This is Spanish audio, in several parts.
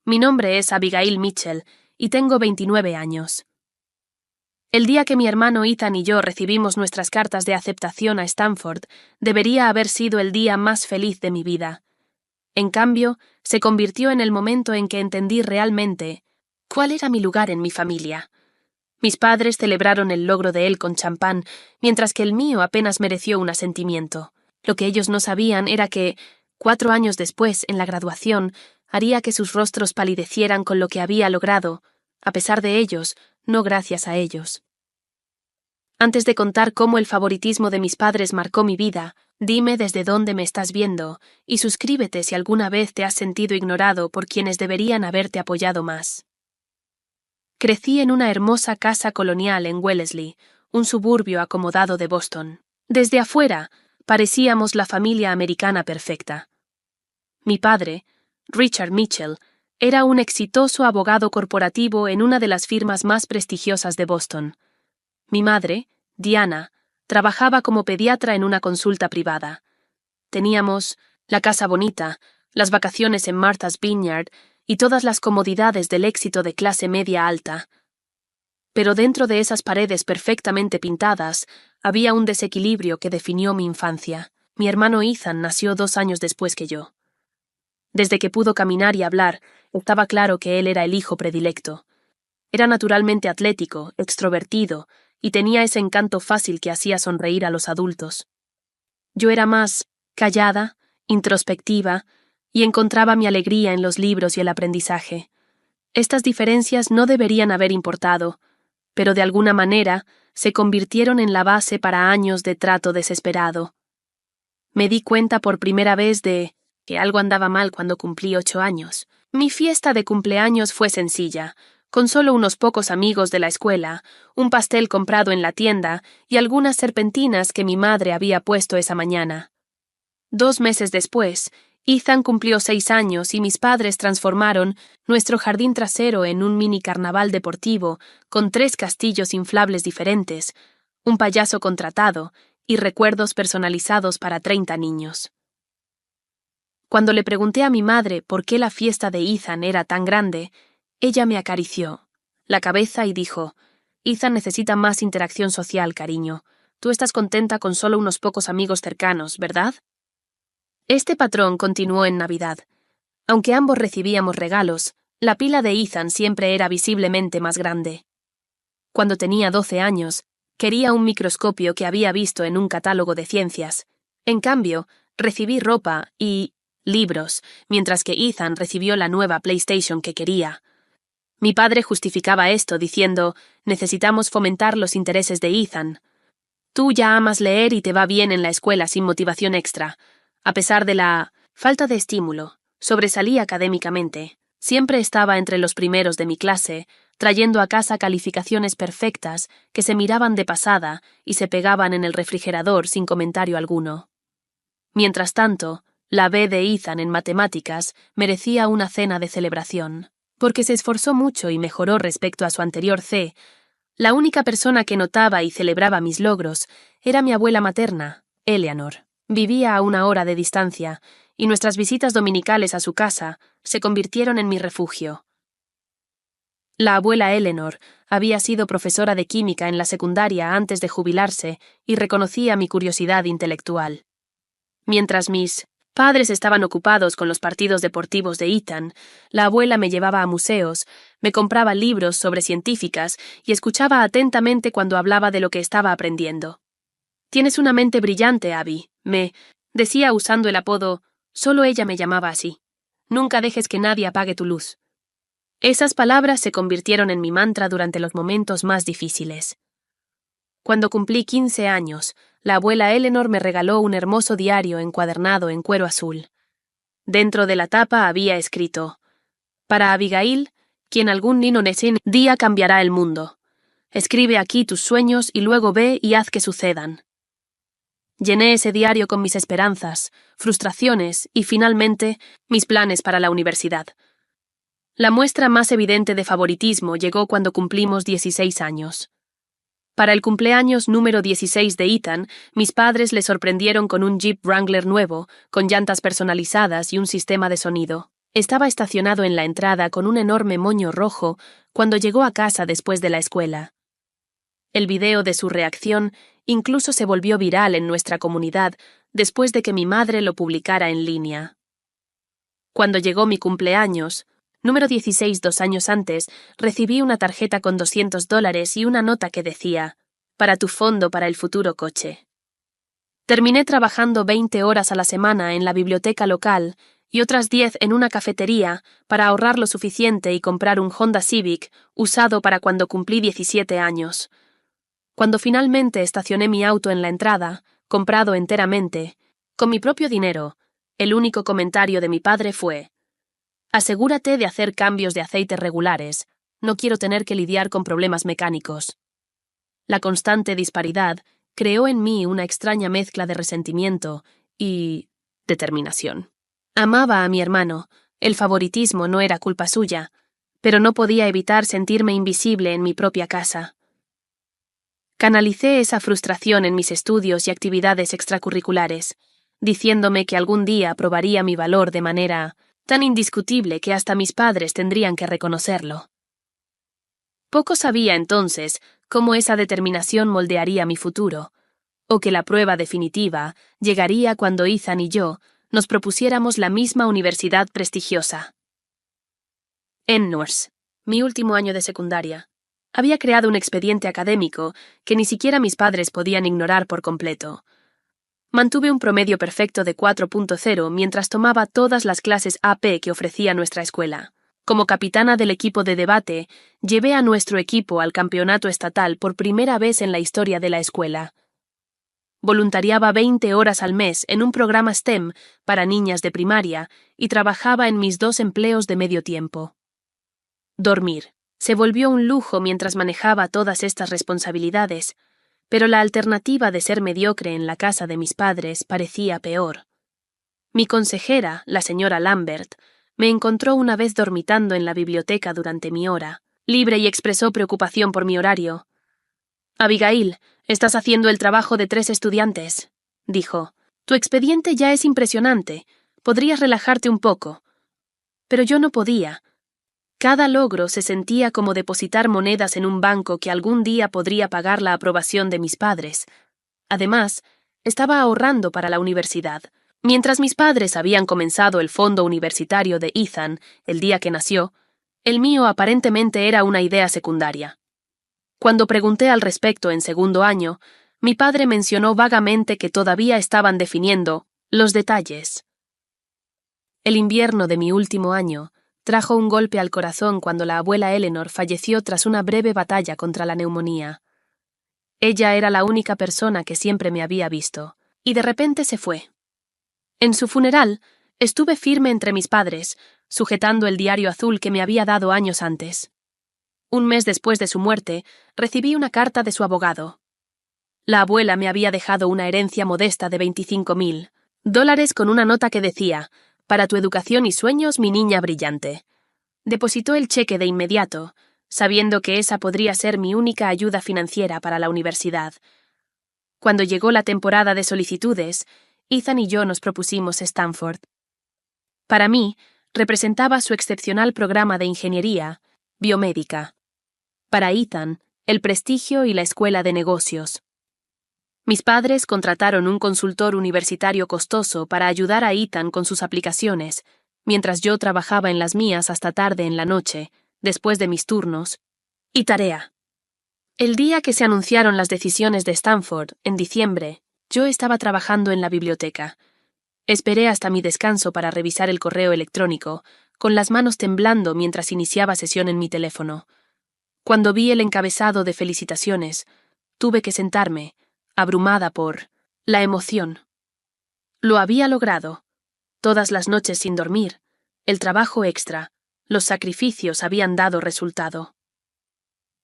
Mi nombre es Abigail Mitchell y tengo 29 años. El día que mi hermano Ethan y yo recibimos nuestras cartas de aceptación a Stanford debería haber sido el día más feliz de mi vida. En cambio, se convirtió en el momento en que entendí realmente cuál era mi lugar en mi familia. Mis padres celebraron el logro de él con champán, mientras que el mío apenas mereció un asentimiento. Lo que ellos no sabían era que, 4 años después, en la graduación, haría que sus rostros palidecieran con lo que había logrado, a pesar de ellos, no gracias a ellos. Antes de contar cómo el favoritismo de mis padres marcó mi vida, dime desde dónde me estás viendo y suscríbete si alguna vez te has sentido ignorado por quienes deberían haberte apoyado más. Crecí en una hermosa casa colonial en Wellesley, un suburbio acomodado de Boston. Desde afuera, parecíamos la familia americana perfecta. Mi padre, Richard Mitchell, era un exitoso abogado corporativo en una de las firmas más prestigiosas de Boston. Mi madre, Diana, trabajaba como pediatra en una consulta privada. Teníamos la casa bonita, las vacaciones en Martha's Vineyard y todas las comodidades del éxito de clase media alta. Pero dentro de esas paredes perfectamente pintadas había un desequilibrio que definió mi infancia. Mi hermano Ethan nació 2 años después que yo. Desde que pudo caminar y hablar, estaba claro que él era el hijo predilecto. Era naturalmente atlético, extrovertido, y tenía ese encanto fácil que hacía sonreír a los adultos. Yo era más callada, introspectiva, y encontraba mi alegría en los libros y el aprendizaje. Estas diferencias no deberían haber importado, pero de alguna manera se convirtieron en la base para años de trato desesperado. Me di cuenta por primera vez de que algo andaba mal cuando cumplí 8 años. Mi fiesta de cumpleaños fue sencilla, con solo unos pocos amigos de la escuela, un pastel comprado en la tienda y algunas serpentinas que mi madre había puesto esa mañana. 2 meses después, Ethan cumplió 6 años y mis padres transformaron nuestro jardín trasero en un mini carnaval deportivo con 3 castillos inflables diferentes, un payaso contratado y recuerdos personalizados para 30 niños. Cuando le pregunté a mi madre por qué la fiesta de Ethan era tan grande, ella me acarició la cabeza y dijo: «Ethan necesita más interacción social, cariño. Tú estás contenta con solo unos pocos amigos cercanos, ¿verdad?». Este patrón continuó en Navidad. Aunque ambos recibíamos regalos, la pila de Ethan siempre era visiblemente más grande. Cuando tenía 12 años, quería un microscopio que había visto en un catálogo de ciencias. En cambio, recibí ropa y libros, mientras que Ethan recibió la nueva PlayStation que quería. Mi padre justificaba esto diciendo: «Necesitamos fomentar los intereses de Ethan. Tú ya amas leer y te va bien en la escuela sin motivación extra». A pesar de la falta de estímulo, sobresalí académicamente. Siempre estaba entre los primeros de mi clase, trayendo a casa calificaciones perfectas que se miraban de pasada y se pegaban en el refrigerador sin comentario alguno. Mientras tanto, la B de Ethan en matemáticas merecía una cena de celebración. Porque se esforzó mucho y mejoró respecto a su anterior C, la única persona que notaba y celebraba mis logros era mi abuela materna, Eleanor. Vivía a 1 hora de distancia, y nuestras visitas dominicales a su casa se convirtieron en mi refugio. La abuela Eleanor había sido profesora de química en la secundaria antes de jubilarse y reconocía mi curiosidad intelectual. Mientras mis padres estaban ocupados con los partidos deportivos de Ethan, la abuela me llevaba a museos, me compraba libros sobre científicas y escuchaba atentamente cuando hablaba de lo que estaba aprendiendo. «Tienes una mente brillante, Abby», me decía usando el apodo, solo ella me llamaba así. «Nunca dejes que nadie apague tu luz». Esas palabras se convirtieron en mi mantra durante los momentos más difíciles. Cuando cumplí 15 años, la abuela Eleanor me regaló un hermoso diario encuadernado en cuero azul. Dentro de la tapa había escrito: «Para Abigail, quien algún día cambiará el mundo. Escribe aquí tus sueños y luego ve y haz que sucedan». Llené ese diario con mis esperanzas, frustraciones y, finalmente, mis planes para la universidad. La muestra más evidente de favoritismo llegó cuando cumplimos 16 años. Para el cumpleaños número 16 de Ethan, mis padres le sorprendieron con un Jeep Wrangler nuevo, con llantas personalizadas y un sistema de sonido. Estaba estacionado en la entrada con un enorme moño rojo cuando llegó a casa después de la escuela. El video de su reacción incluso se volvió viral en nuestra comunidad después de que mi madre lo publicara en línea. Cuando llegó mi cumpleaños, número 16 2 años antes, recibí una tarjeta con $200 y una nota que decía, para tu fondo para el futuro coche. Terminé trabajando 20 horas a la semana en la biblioteca local y otras 10 en una cafetería para ahorrar lo suficiente y comprar un Honda Civic usado para cuando cumplí 17 años. Cuando finalmente estacioné mi auto en la entrada, comprado enteramente, con mi propio dinero, el único comentario de mi padre fue: asegúrate de hacer cambios de aceite regulares, no quiero tener que lidiar con problemas mecánicos. La constante disparidad creó en mí una extraña mezcla de resentimiento y determinación. Amaba a mi hermano, el favoritismo no era culpa suya, pero no podía evitar sentirme invisible en mi propia casa. Canalicé esa frustración en mis estudios y actividades extracurriculares, diciéndome que algún día probaría mi valor de manera tan indiscutible que hasta mis padres tendrían que reconocerlo. Poco sabía entonces cómo esa determinación moldearía mi futuro, o que la prueba definitiva llegaría cuando Ethan y yo nos propusiéramos la misma universidad prestigiosa. En Norse, mi último año de secundaria, había creado un expediente académico que ni siquiera mis padres podían ignorar por completo. Mantuve un promedio perfecto de 4.0 mientras tomaba todas las clases AP que ofrecía nuestra escuela. Como capitana del equipo de debate, llevé a nuestro equipo al campeonato estatal por primera vez en la historia de la escuela. Voluntariaba 20 horas al mes en un programa STEM para niñas de primaria y trabajaba en mis 2 empleos de medio tiempo. Dormir se volvió un lujo mientras manejaba todas estas responsabilidades, pero la alternativa de ser mediocre en la casa de mis padres parecía peor. Mi consejera, la señora Lambert, me encontró una vez dormitando en la biblioteca durante mi hora, libre, y expresó preocupación por mi horario. «Abigail, estás haciendo el trabajo de 3 estudiantes», dijo. «Tu expediente ya es impresionante. Podrías relajarte un poco». Pero yo no podía. Cada logro se sentía como depositar monedas en un banco que algún día podría pagar la aprobación de mis padres. Además, estaba ahorrando para la universidad. Mientras mis padres habían comenzado el fondo universitario de Ethan el día que nació, el mío aparentemente era una idea secundaria. Cuando pregunté al respecto en segundo año, mi padre mencionó vagamente que todavía estaban definiendo los detalles. El invierno de mi último año trajo un golpe al corazón cuando la abuela Eleanor falleció tras una breve batalla contra la neumonía. Ella era la única persona que siempre me había visto, y de repente se fue. En su funeral, estuve firme entre mis padres, sujetando el diario azul que me había dado años antes. Un mes después de su muerte, recibí una carta de su abogado. La abuela me había dejado una herencia modesta de $25,000 con una nota que decía: «Para tu educación y sueños, mi niña brillante». Depositó el cheque de inmediato, sabiendo que esa podría ser mi única ayuda financiera para la universidad. Cuando llegó la temporada de solicitudes, Ethan y yo nos propusimos Stanford. Para mí, representaba su excepcional programa de ingeniería biomédica. Para Ethan, el prestigio y la escuela de negocios. Mis padres contrataron un consultor universitario costoso para ayudar a Ethan con sus aplicaciones, mientras yo trabajaba en las mías hasta tarde en la noche, después de mis turnos y tarea. El día que se anunciaron las decisiones de Stanford, en diciembre, yo estaba trabajando en la biblioteca. Esperé hasta mi descanso para revisar el correo electrónico, con las manos temblando mientras iniciaba sesión en mi teléfono. Cuando vi el encabezado de felicitaciones, tuve que sentarme, abrumada por la emoción. Lo había logrado. Todas las noches sin dormir, el trabajo extra, los sacrificios habían dado resultado.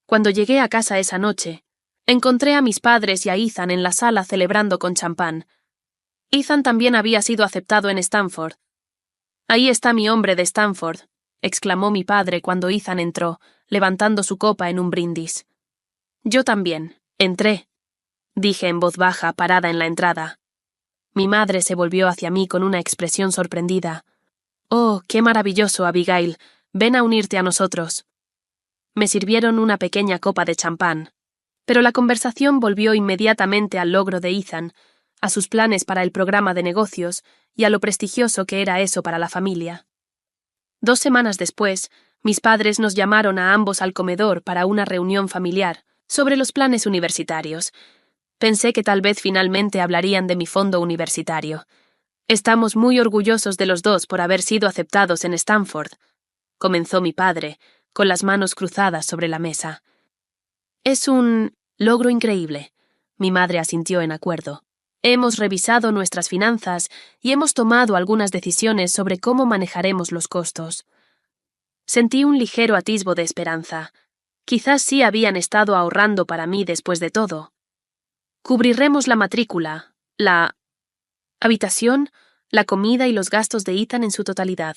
Cuando llegué a casa esa noche, encontré a mis padres y a Ethan en la sala celebrando con champán. Ethan también había sido aceptado en Stanford. «Ahí está mi hombre de Stanford», exclamó mi padre cuando Ethan entró, levantando su copa en un brindis. «Yo también, entré», dije en voz baja, parada en la entrada. Mi madre se volvió hacia mí con una expresión sorprendida. Oh, qué maravilloso, Abigail. Ven a unirte a nosotros. Me sirvieron una pequeña copa de champán. Pero la conversación volvió inmediatamente al logro de Ethan, a sus planes para el programa de negocios y a lo prestigioso que era eso para la familia. 2 semanas después, mis padres nos llamaron a ambos al comedor para una reunión familiar sobre los planes universitarios. Pensé que tal vez finalmente hablarían de mi fondo universitario. Estamos muy orgullosos de los dos por haber sido aceptados en Stanford, comenzó mi padre, con las manos cruzadas sobre la mesa. Es un logro increíble. Mi madre asintió en acuerdo. Hemos revisado nuestras finanzas y hemos tomado algunas decisiones sobre cómo manejaremos los costos. Sentí un ligero atisbo de esperanza. Quizás sí habían estado ahorrando para mí después de todo. Cubriremos la matrícula, la habitación, la comida y los gastos de Ethan en su totalidad,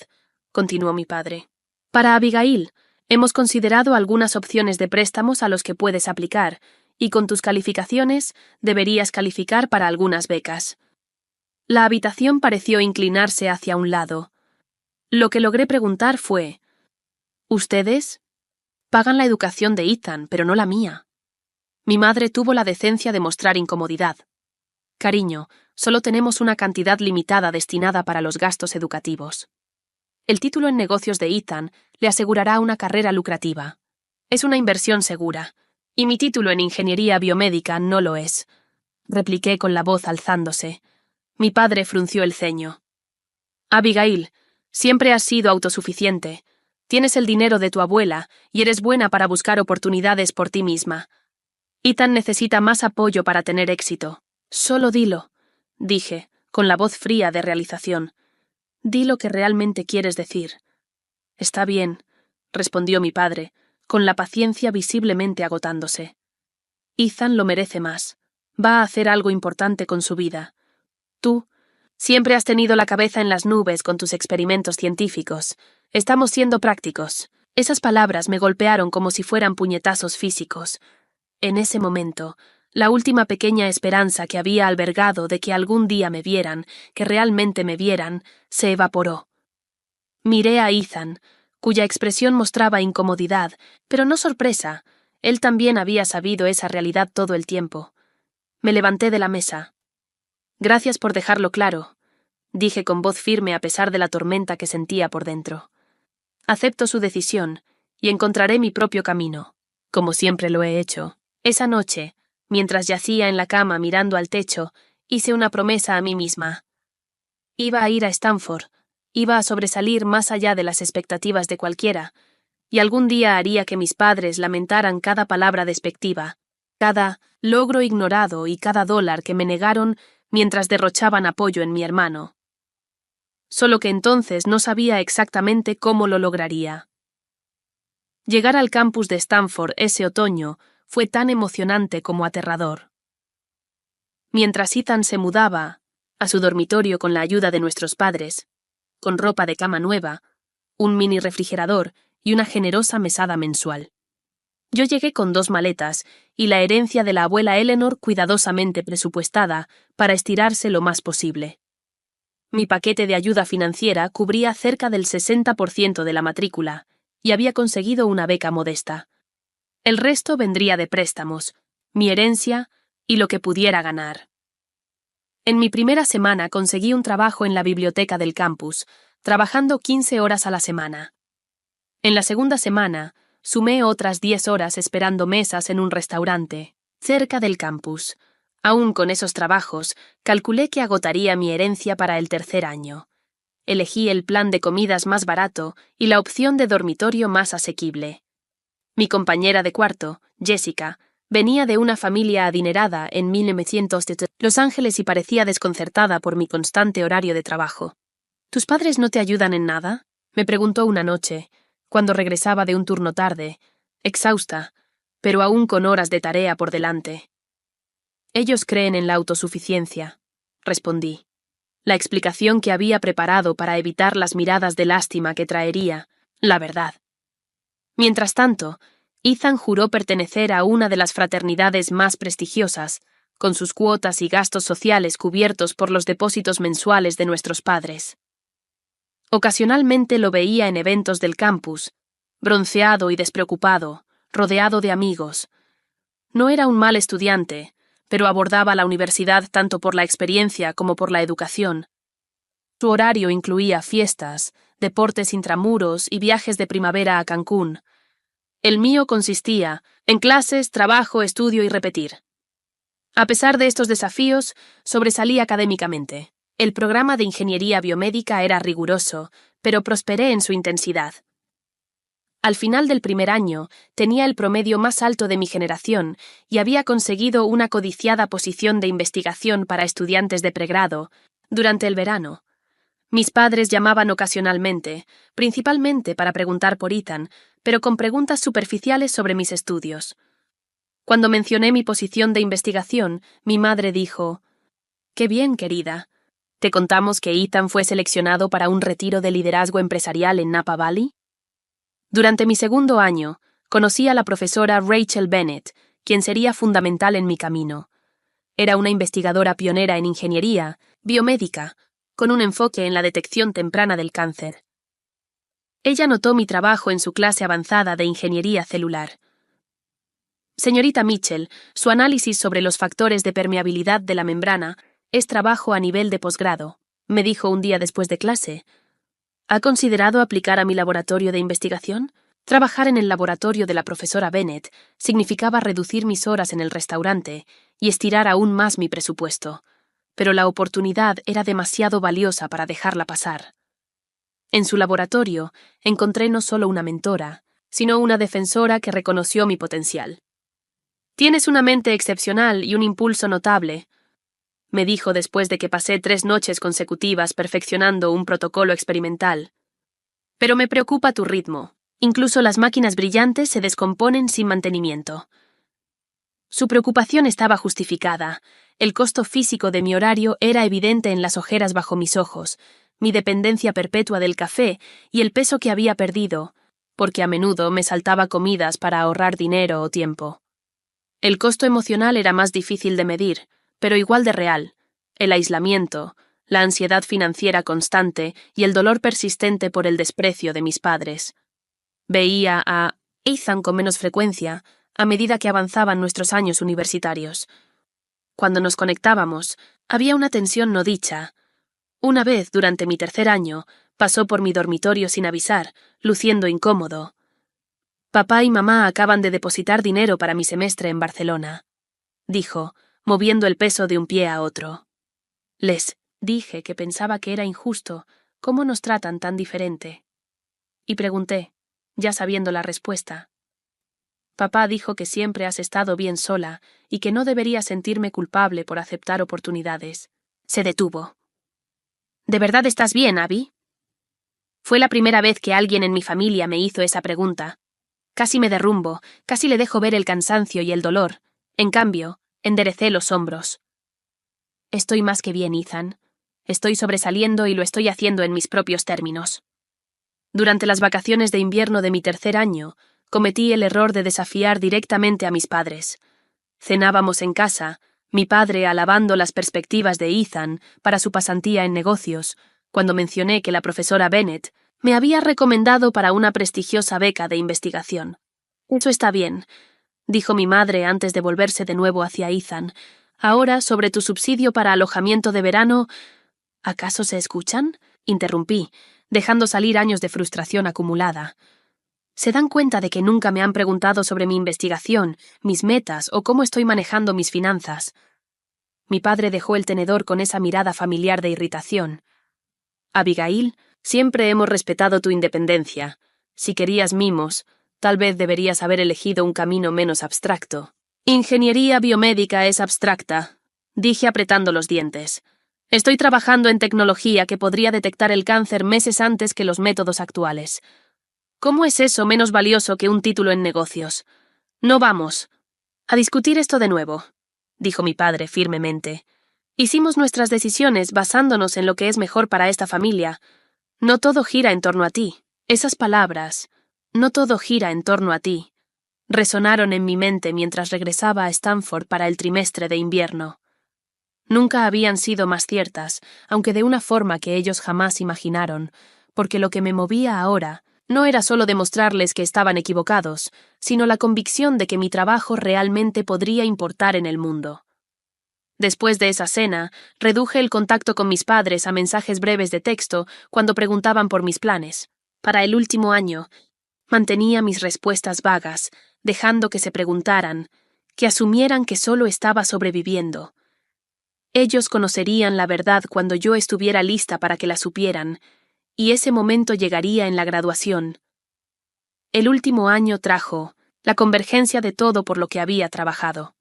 continuó mi padre. Para Abigail, hemos considerado algunas opciones de préstamos a los que puedes aplicar, y con tus calificaciones deberías calificar para algunas becas. La habitación pareció inclinarse hacia un lado. Lo que logré preguntar fue: ¿ustedes? Pagan la educación de Ethan, pero no la mía. Mi madre tuvo la decencia de mostrar incomodidad. Cariño, solo tenemos una cantidad limitada destinada para los gastos educativos. El título en negocios de Ethan le asegurará una carrera lucrativa. Es una inversión segura, y mi título en ingeniería biomédica no lo es, repliqué con la voz alzándose. Mi padre frunció el ceño. Abigail, siempre has sido autosuficiente. Tienes el dinero de tu abuela y eres buena para buscar oportunidades por ti misma. Ethan necesita más apoyo para tener éxito. Solo dilo, dije, con la voz fría de realización. Di lo que realmente quieres decir. Está bien, respondió mi padre, con la paciencia visiblemente agotándose. Ethan lo merece más. Va a hacer algo importante con su vida. Tú siempre has tenido la cabeza en las nubes con tus experimentos científicos. Estamos siendo prácticos. Esas palabras me golpearon como si fueran puñetazos físicos. En ese momento, la última pequeña esperanza que había albergado de que algún día me vieran, que realmente me vieran, se evaporó. Miré a Ethan, cuya expresión mostraba incomodidad, pero no sorpresa. Él también había sabido esa realidad todo el tiempo. Me levanté de la mesa. Gracias por dejarlo claro, dije con voz firme a pesar de la tormenta que sentía por dentro. Acepto su decisión y encontraré mi propio camino, como siempre lo he hecho. Esa noche, mientras yacía en la cama mirando al techo, hice una promesa a mí misma. Iba a ir a Stanford, iba a sobresalir más allá de las expectativas de cualquiera, y algún día haría que mis padres lamentaran cada palabra despectiva, cada logro ignorado y cada dólar que me negaron mientras derrochaban apoyo en mi hermano. Solo que entonces no sabía exactamente cómo lo lograría. Llegar al campus de Stanford ese otoño fue tan emocionante como aterrador. Mientras Ethan se mudaba a su dormitorio con la ayuda de nuestros padres, con ropa de cama nueva, un mini refrigerador y una generosa mesada mensual. Yo llegué con 2 maletas y la herencia de la abuela Eleanor cuidadosamente presupuestada para estirarse lo más posible. Mi paquete de ayuda financiera cubría cerca del 60% de la matrícula y había conseguido una beca modesta. El resto vendría de préstamos, mi herencia y lo que pudiera ganar. En mi primera semana conseguí un trabajo en la biblioteca del campus, trabajando 15 horas a la semana. En la segunda semana, sumé otras 10 horas esperando mesas en un restaurante, cerca del campus. Aún con esos trabajos, calculé que agotaría mi herencia para el 3er año. Elegí el plan de comidas más barato y la opción de dormitorio más asequible. Mi compañera de cuarto, Jessica, venía de una familia adinerada en 1900 de Los Ángeles y parecía desconcertada por mi constante horario de trabajo. ¿Tus padres no te ayudan en nada?, me preguntó una noche, cuando regresaba de un turno tarde, exhausta, pero aún con horas de tarea por delante. Ellos creen en la autosuficiencia, respondí. La explicación que había preparado para evitar las miradas de lástima que traería, la verdad. Mientras tanto, Ethan juró pertenecer a una de las fraternidades más prestigiosas, con sus cuotas y gastos sociales cubiertos por los depósitos mensuales de nuestros padres. Ocasionalmente lo veía en eventos del campus, bronceado y despreocupado, rodeado de amigos. No era un mal estudiante, pero abordaba la universidad tanto por la experiencia como por la educación. Su horario incluía fiestas, deportes intramuros y viajes de primavera a Cancún. El mío consistía en clases, trabajo, estudio y repetir. A pesar de estos desafíos, sobresalí académicamente. El programa de ingeniería biomédica era riguroso, pero prosperé en su intensidad. Al final del primer año, tenía el promedio más alto de mi generación y había conseguido una codiciada posición de investigación para estudiantes de pregrado durante el verano. Mis padres llamaban ocasionalmente, principalmente para preguntar por Ethan, pero con preguntas superficiales sobre mis estudios. Cuando mencioné mi posición de investigación, mi madre dijo: «Qué bien, querida. ¿Te contamos que Ethan fue seleccionado para un retiro de liderazgo empresarial en Napa Valley?» Durante mi segundo año, conocí a la profesora Rachel Bennett, quien sería fundamental en mi camino. Era una investigadora pionera en ingeniería biomédica, con un enfoque en la detección temprana del cáncer. Ella notó mi trabajo en su clase avanzada de ingeniería celular. «Señorita Mitchell, su análisis sobre los factores de permeabilidad de la membrana es trabajo a nivel de posgrado», me dijo un día después de clase. ¿Ha considerado aplicar a mi laboratorio de investigación? Trabajar en el laboratorio de la profesora Bennett significaba reducir mis horas en el restaurante y estirar aún más mi presupuesto, pero la oportunidad era demasiado valiosa para dejarla pasar. En su laboratorio encontré no solo una mentora, sino una defensora que reconoció mi potencial. «Tienes una mente excepcional y un impulso notable», me dijo después de que pasé 3 noches consecutivas perfeccionando un protocolo experimental. «Pero me preocupa tu ritmo. Incluso las máquinas brillantes se descomponen sin mantenimiento». Su preocupación estaba justificada. El costo físico de mi horario era evidente en las ojeras bajo mis ojos, mi dependencia perpetua del café y el peso que había perdido, porque a menudo me saltaba comidas para ahorrar dinero o tiempo. El costo emocional era más difícil de medir, pero igual de real: el aislamiento, la ansiedad financiera constante y el dolor persistente por el desprecio de mis padres. Veía a Ethan con menos frecuencia a medida que avanzaban nuestros años universitarios. Cuando nos conectábamos, había una tensión no dicha. Una vez, durante mi 3er año, pasó por mi dormitorio sin avisar, luciendo incómodo. «Papá y mamá acaban de depositar dinero para mi semestre en Barcelona», dijo, moviendo el peso de un pie a otro. Les dije que pensaba que era injusto cómo nos tratan tan diferente. Y pregunté, ya sabiendo la respuesta. «Papá dijo que siempre has estado bien sola y que no debería sentirme culpable por aceptar oportunidades». Se detuvo. «¿De verdad estás bien, Abby?» Fue la primera vez que alguien en mi familia me hizo esa pregunta. Casi me derrumbo, casi le dejo ver el cansancio y el dolor. En cambio, enderecé los hombros. «Estoy más que bien, Ethan. Estoy sobresaliendo y lo estoy haciendo en mis propios términos». Durante las vacaciones de invierno de mi 3er año, cometí el error de desafiar directamente a mis padres. Cenábamos en casa, mi padre alabando las perspectivas de Ethan para su pasantía en negocios, cuando mencioné que la profesora Bennett me había recomendado para una prestigiosa beca de investigación. «Eso está bien», dijo mi madre antes de volverse de nuevo hacia Ethan. «Ahora, sobre tu subsidio para alojamiento de verano...» «¿Acaso se escuchan?», interrumpí, dejando salir años de frustración acumulada. «¿Se dan cuenta de que nunca me han preguntado sobre mi investigación, mis metas o cómo estoy manejando mis finanzas?» Mi padre dejó el tenedor con esa mirada familiar de irritación. «Abigail, siempre hemos respetado tu independencia. Si querías mimos, tal vez deberías haber elegido un camino menos abstracto». «Ingeniería biomédica es abstracta», dije apretando los dientes. «Estoy trabajando en tecnología que podría detectar el cáncer meses antes que los métodos actuales. ¿Cómo es eso menos valioso que un título en negocios? No vamos a discutir esto de nuevo», dijo mi padre firmemente. «Hicimos nuestras decisiones basándonos en lo que es mejor para esta familia. No todo gira en torno a ti». Esas palabras, «no todo gira en torno a ti», resonaron en mi mente mientras regresaba a Stanford para el trimestre de invierno. Nunca habían sido más ciertas, aunque de una forma que ellos jamás imaginaron, porque lo que me movía ahora no era solo demostrarles que estaban equivocados, sino la convicción de que mi trabajo realmente podría importar en el mundo. Después de esa cena, reduje el contacto con mis padres a mensajes breves de texto cuando preguntaban por mis planes. Para el último año, mantenía mis respuestas vagas, dejando que se preguntaran, que asumieran que solo estaba sobreviviendo. Ellos conocerían la verdad cuando yo estuviera lista para que la supieran, y ese momento llegaría en la graduación. El último año trajo la convergencia de todo por lo que había trabajado.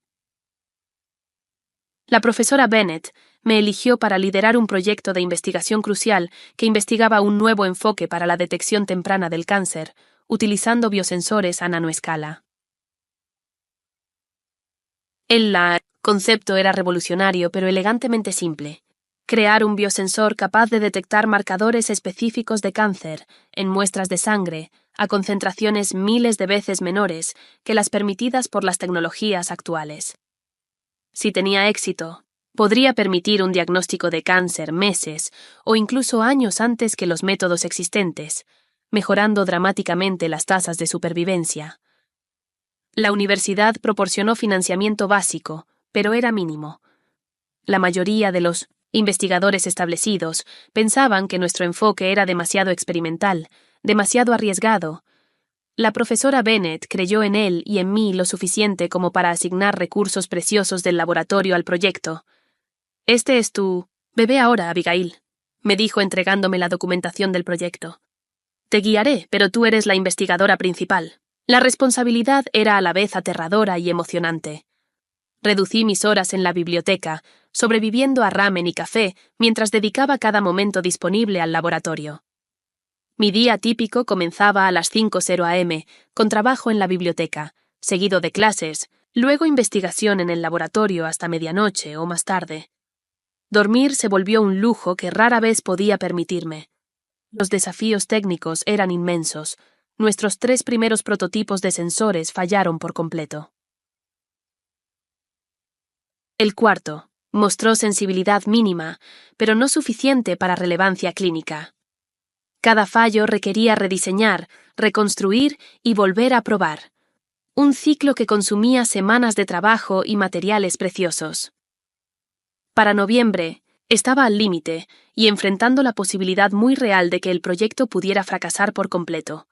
La profesora Bennett me eligió para liderar un proyecto de investigación crucial que investigaba un nuevo enfoque para la detección temprana del cáncer, utilizando biosensores a nanoescala. El concepto era revolucionario pero elegantemente simple. Crear un biosensor capaz de detectar marcadores específicos de cáncer en muestras de sangre a concentraciones miles de veces menores que las permitidas por las tecnologías actuales. Si tenía éxito, podría permitir un diagnóstico de cáncer meses o incluso años antes que los métodos existentes, mejorando dramáticamente las tasas de supervivencia. La universidad proporcionó financiamiento básico, pero era mínimo. La mayoría de los investigadores establecidos pensaban que nuestro enfoque era demasiado experimental, demasiado arriesgado. La profesora Bennett creyó en él y en mí lo suficiente como para asignar recursos preciosos del laboratorio al proyecto. «Este es tu bebé ahora, Abigail», me dijo entregándome la documentación del proyecto. «Te guiaré, pero tú eres la investigadora principal». La responsabilidad era a la vez aterradora y emocionante. Reducí mis horas en la biblioteca, sobreviviendo a ramen y café mientras dedicaba cada momento disponible al laboratorio. Mi día típico comenzaba a las 5:00 am, con trabajo en la biblioteca, seguido de clases, luego investigación en el laboratorio hasta medianoche o más tarde. Dormir se volvió un lujo que rara vez podía permitirme. Los desafíos técnicos eran inmensos. Nuestros 3 primeros prototipos de sensores fallaron por completo. El cuarto mostró sensibilidad mínima, pero no suficiente para relevancia clínica. Cada fallo requería rediseñar, reconstruir y volver a probar. Un ciclo que consumía semanas de trabajo y materiales preciosos. Para noviembre, estaba al límite y enfrentando la posibilidad muy real de que el proyecto pudiera fracasar por completo.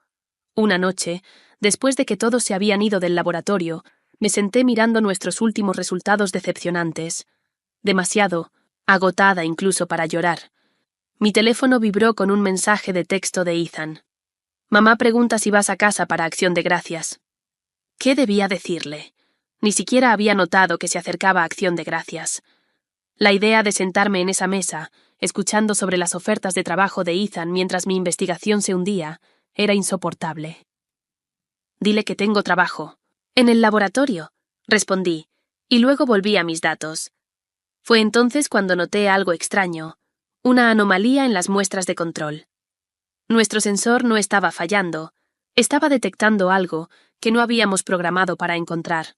Una noche, después de que todos se habían ido del laboratorio, me senté mirando nuestros últimos resultados decepcionantes. Demasiado, agotada incluso para llorar. Mi teléfono vibró con un mensaje de texto de Ethan. «Mamá pregunta si vas a casa para Acción de Gracias». ¿Qué debía decirle? Ni siquiera había notado que se acercaba Acción de Gracias. La idea de sentarme en esa mesa, escuchando sobre las ofertas de trabajo de Ethan mientras mi investigación se hundía, era insoportable. «Dile que tengo trabajo». «En el laboratorio», respondí, y luego volví a mis datos. Fue entonces cuando noté algo extraño, una anomalía en las muestras de control. Nuestro sensor no estaba fallando, estaba detectando algo que no habíamos programado para encontrar.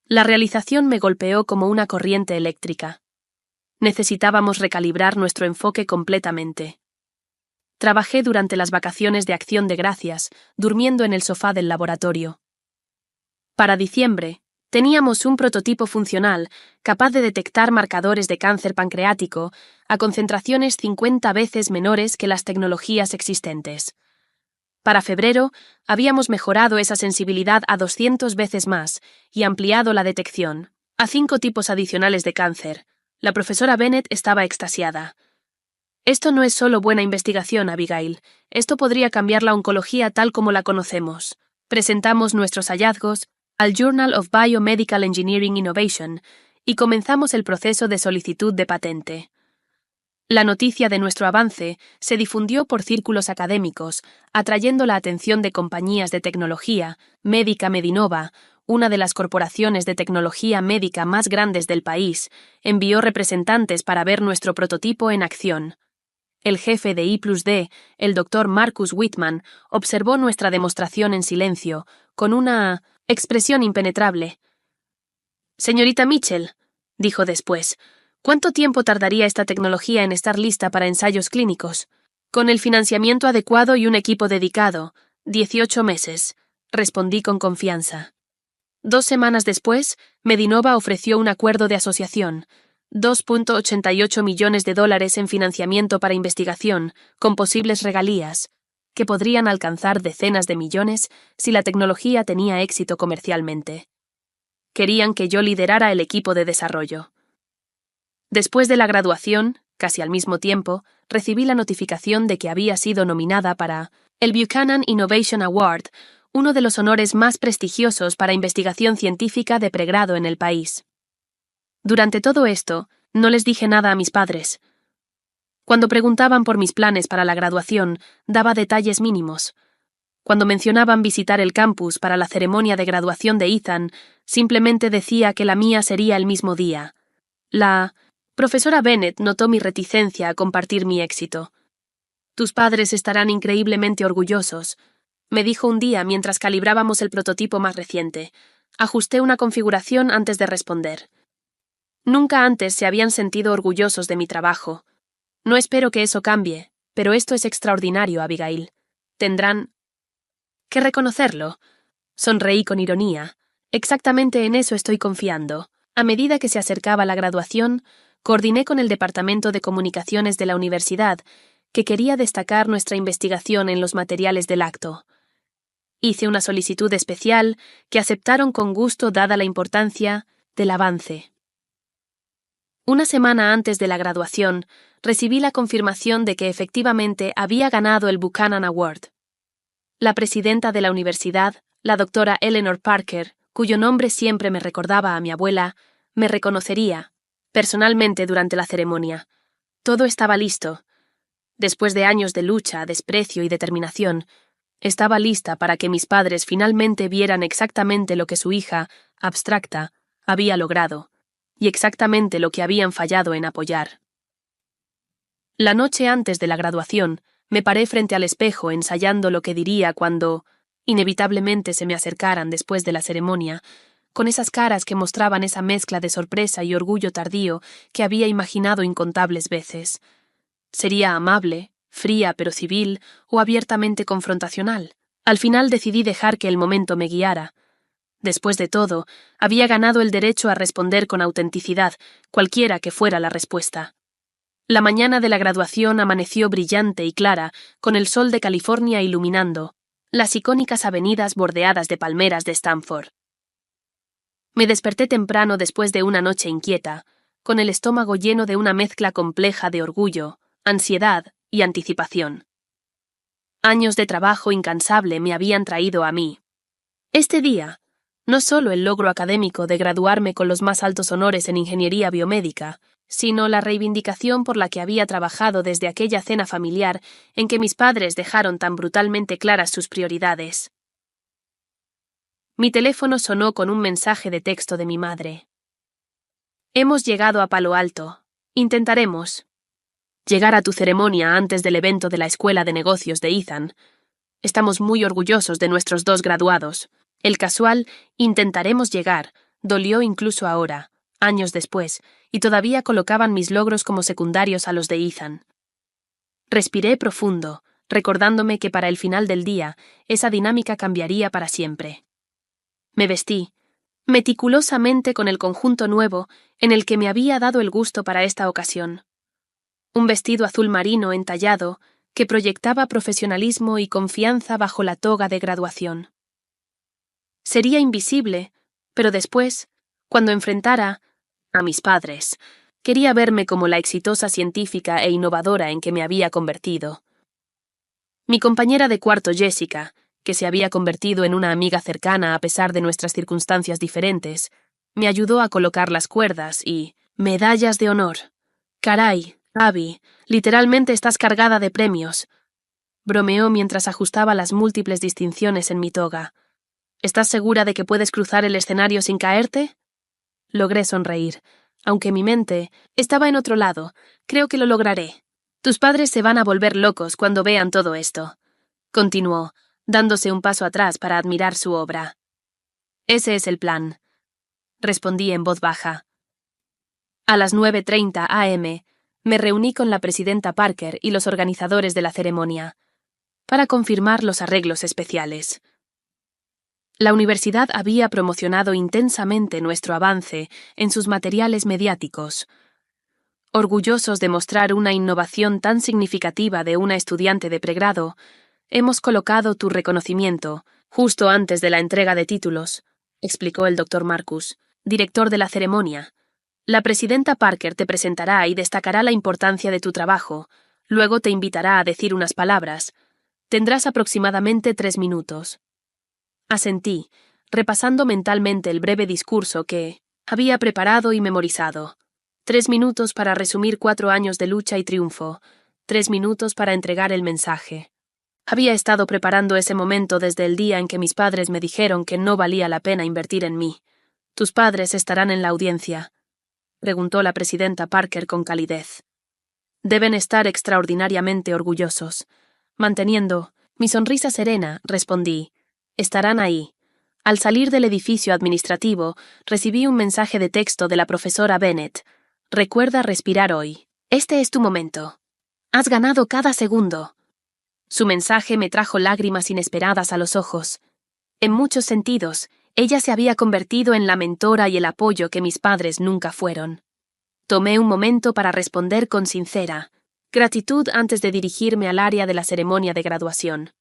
La realización me golpeó como una corriente eléctrica. Necesitábamos recalibrar nuestro enfoque completamente. Trabajé durante las vacaciones de Acción de Gracias, durmiendo en el sofá del laboratorio. Para diciembre, teníamos un prototipo funcional capaz de detectar marcadores de cáncer pancreático a concentraciones 50 veces menores que las tecnologías existentes. Para febrero, habíamos mejorado esa sensibilidad a 200 veces más y ampliado la detección a 5 tipos adicionales de cáncer. La profesora Bennett estaba extasiada. «Esto no es solo buena investigación, Abigail. Esto podría cambiar la oncología tal como la conocemos». Presentamos nuestros hallazgos al Journal of Biomedical Engineering Innovation y comenzamos el proceso de solicitud de patente. La noticia de nuestro avance se difundió por círculos académicos, atrayendo la atención de compañías de tecnología. Médica Medinova, una de las corporaciones de tecnología médica más grandes del país, envió representantes para ver nuestro prototipo en acción. El jefe de I+D, el Dr. Marcus Whitman, observó nuestra demostración en silencio, con una expresión impenetrable. «Señorita Mitchell», dijo después, «¿cuánto tiempo tardaría esta tecnología en estar lista para ensayos clínicos?» Con el financiamiento adecuado y un equipo dedicado, 18 meses, respondí con confianza. 2 semanas después, Medinova ofreció un acuerdo de asociación, $2.88 millones en financiamiento para investigación, con posibles regalías, que podrían alcanzar decenas de millones si la tecnología tenía éxito comercialmente. Querían que yo liderara el equipo de desarrollo. Después de la graduación, casi al mismo tiempo, recibí la notificación de que había sido nominada para el Buchanan Innovation Award, uno de los honores más prestigiosos para investigación científica de pregrado en el país. Durante todo esto, no les dije nada a mis padres. Cuando preguntaban por mis planes para la graduación, daba detalles mínimos. Cuando mencionaban visitar el campus para la ceremonia de graduación de Ethan, simplemente decía que la mía sería el mismo día. La profesora Bennett notó mi reticencia a compartir mi éxito. «Tus padres estarán increíblemente orgullosos», me dijo un día mientras calibrábamos el prototipo más reciente. Ajusté una configuración antes de responder. Nunca antes se habían sentido orgullosos de mi trabajo. No espero que eso cambie, pero esto es extraordinario, Abigail. Tendrán que reconocerlo. Sonreí con ironía. Exactamente en eso estoy confiando. A medida que se acercaba la graduación, coordiné con el Departamento de Comunicaciones de la universidad, que quería destacar nuestra investigación en los materiales del acto. Hice una solicitud especial que aceptaron con gusto dada la importancia del avance. Una semana antes de la graduación, recibí la confirmación de que efectivamente había ganado el Buchanan Award. La presidenta de la universidad, la doctora Eleanor Parker, cuyo nombre siempre me recordaba a mi abuela, me reconocería, personalmente durante la ceremonia. Todo estaba listo. Después de años de lucha, desprecio y determinación, estaba lista para que mis padres finalmente vieran exactamente lo que su hija, abstracta, había logrado, y exactamente lo que habían fallado en apoyar. La noche antes de la graduación, me paré frente al espejo ensayando lo que diría cuando, inevitablemente, se me acercaran después de la ceremonia, con esas caras que mostraban esa mezcla de sorpresa y orgullo tardío que había imaginado incontables veces. ¿Sería amable, fría pero civil, o abiertamente confrontacional? Al final decidí dejar que el momento me guiara. Después de todo, había ganado el derecho a responder con autenticidad, cualquiera que fuera la respuesta. La mañana de la graduación amaneció brillante y clara, con el sol de California iluminando las icónicas avenidas bordeadas de palmeras de Stanford. Me desperté temprano después de una noche inquieta, con el estómago lleno de una mezcla compleja de orgullo, ansiedad y anticipación. Años de trabajo incansable me habían traído a mí. Este día, no solo el logro académico de graduarme con los más altos honores en ingeniería biomédica, sino la reivindicación por la que había trabajado desde aquella cena familiar en que mis padres dejaron tan brutalmente claras sus prioridades. Mi teléfono sonó con un mensaje de texto de mi madre. «Hemos llegado a Palo Alto. Intentaremos llegar a tu ceremonia antes del evento de la Escuela de Negocios de Ethan. Estamos muy orgullosos de nuestros 2 graduados. El casual «intentaremos llegar» dolió incluso ahora, años después, y todavía colocaban mis logros como secundarios a los de Ethan. Respiré profundo, recordándome que para el final del día, esa dinámica cambiaría para siempre. Me vestí, meticulosamente con el conjunto nuevo en el que me había dado el gusto para esta ocasión. Un vestido azul marino entallado que proyectaba profesionalismo y confianza bajo la toga de graduación. Sería invisible, pero después, cuando enfrentara a mis padres, quería verme como la exitosa científica e innovadora en que me había convertido. Mi compañera de cuarto, Jessica, que se había convertido en una amiga cercana a pesar de nuestras circunstancias diferentes, me ayudó a colocar las cuerdas y medallas de honor. «Caray, Abby, literalmente estás cargada de premios», bromeó mientras ajustaba las múltiples distinciones en mi toga. «¿Estás segura de que puedes cruzar el escenario sin caerte?» Logré sonreír. Aunque mi mente estaba en otro lado, creo que lo lograré. Tus padres se van a volver locos cuando vean todo esto. Continuó, dándose un paso atrás para admirar su obra. Ese es el plan. Respondí en voz baja. A las 9:30 a.m., Me reuní con la presidenta Parker y los organizadores de la ceremonia para confirmar los arreglos especiales. La universidad había promocionado intensamente nuestro avance en sus materiales mediáticos. Orgullosos de mostrar una innovación tan significativa de una estudiante de pregrado, hemos colocado tu reconocimiento justo antes de la entrega de títulos, explicó el Dr. Marcus, director de la ceremonia. La presidenta Parker te presentará y destacará la importancia de tu trabajo. Luego te invitará a decir unas palabras. Tendrás aproximadamente 3 minutos. Asentí, repasando mentalmente el breve discurso que había preparado y memorizado. 3 minutos para resumir 4 años de lucha y triunfo. 3 minutos para entregar el mensaje. Había estado preparando ese momento desde el día en que mis padres me dijeron que no valía la pena invertir en mí. ¿Tus padres estarán en la audiencia?, preguntó la presidenta Parker con calidez. Deben estar extraordinariamente orgullosos. Manteniendo mi sonrisa serena, respondí: estarán ahí. Al salir del edificio administrativo, recibí un mensaje de texto de la profesora Bennett. Recuerda respirar hoy. Este es tu momento. Has ganado cada segundo. Su mensaje me trajo lágrimas inesperadas a los ojos. En muchos sentidos, ella se había convertido en la mentora y el apoyo que mis padres nunca fueron. Tomé un momento para responder con sincera gratitud antes de dirigirme al área de la ceremonia de graduación.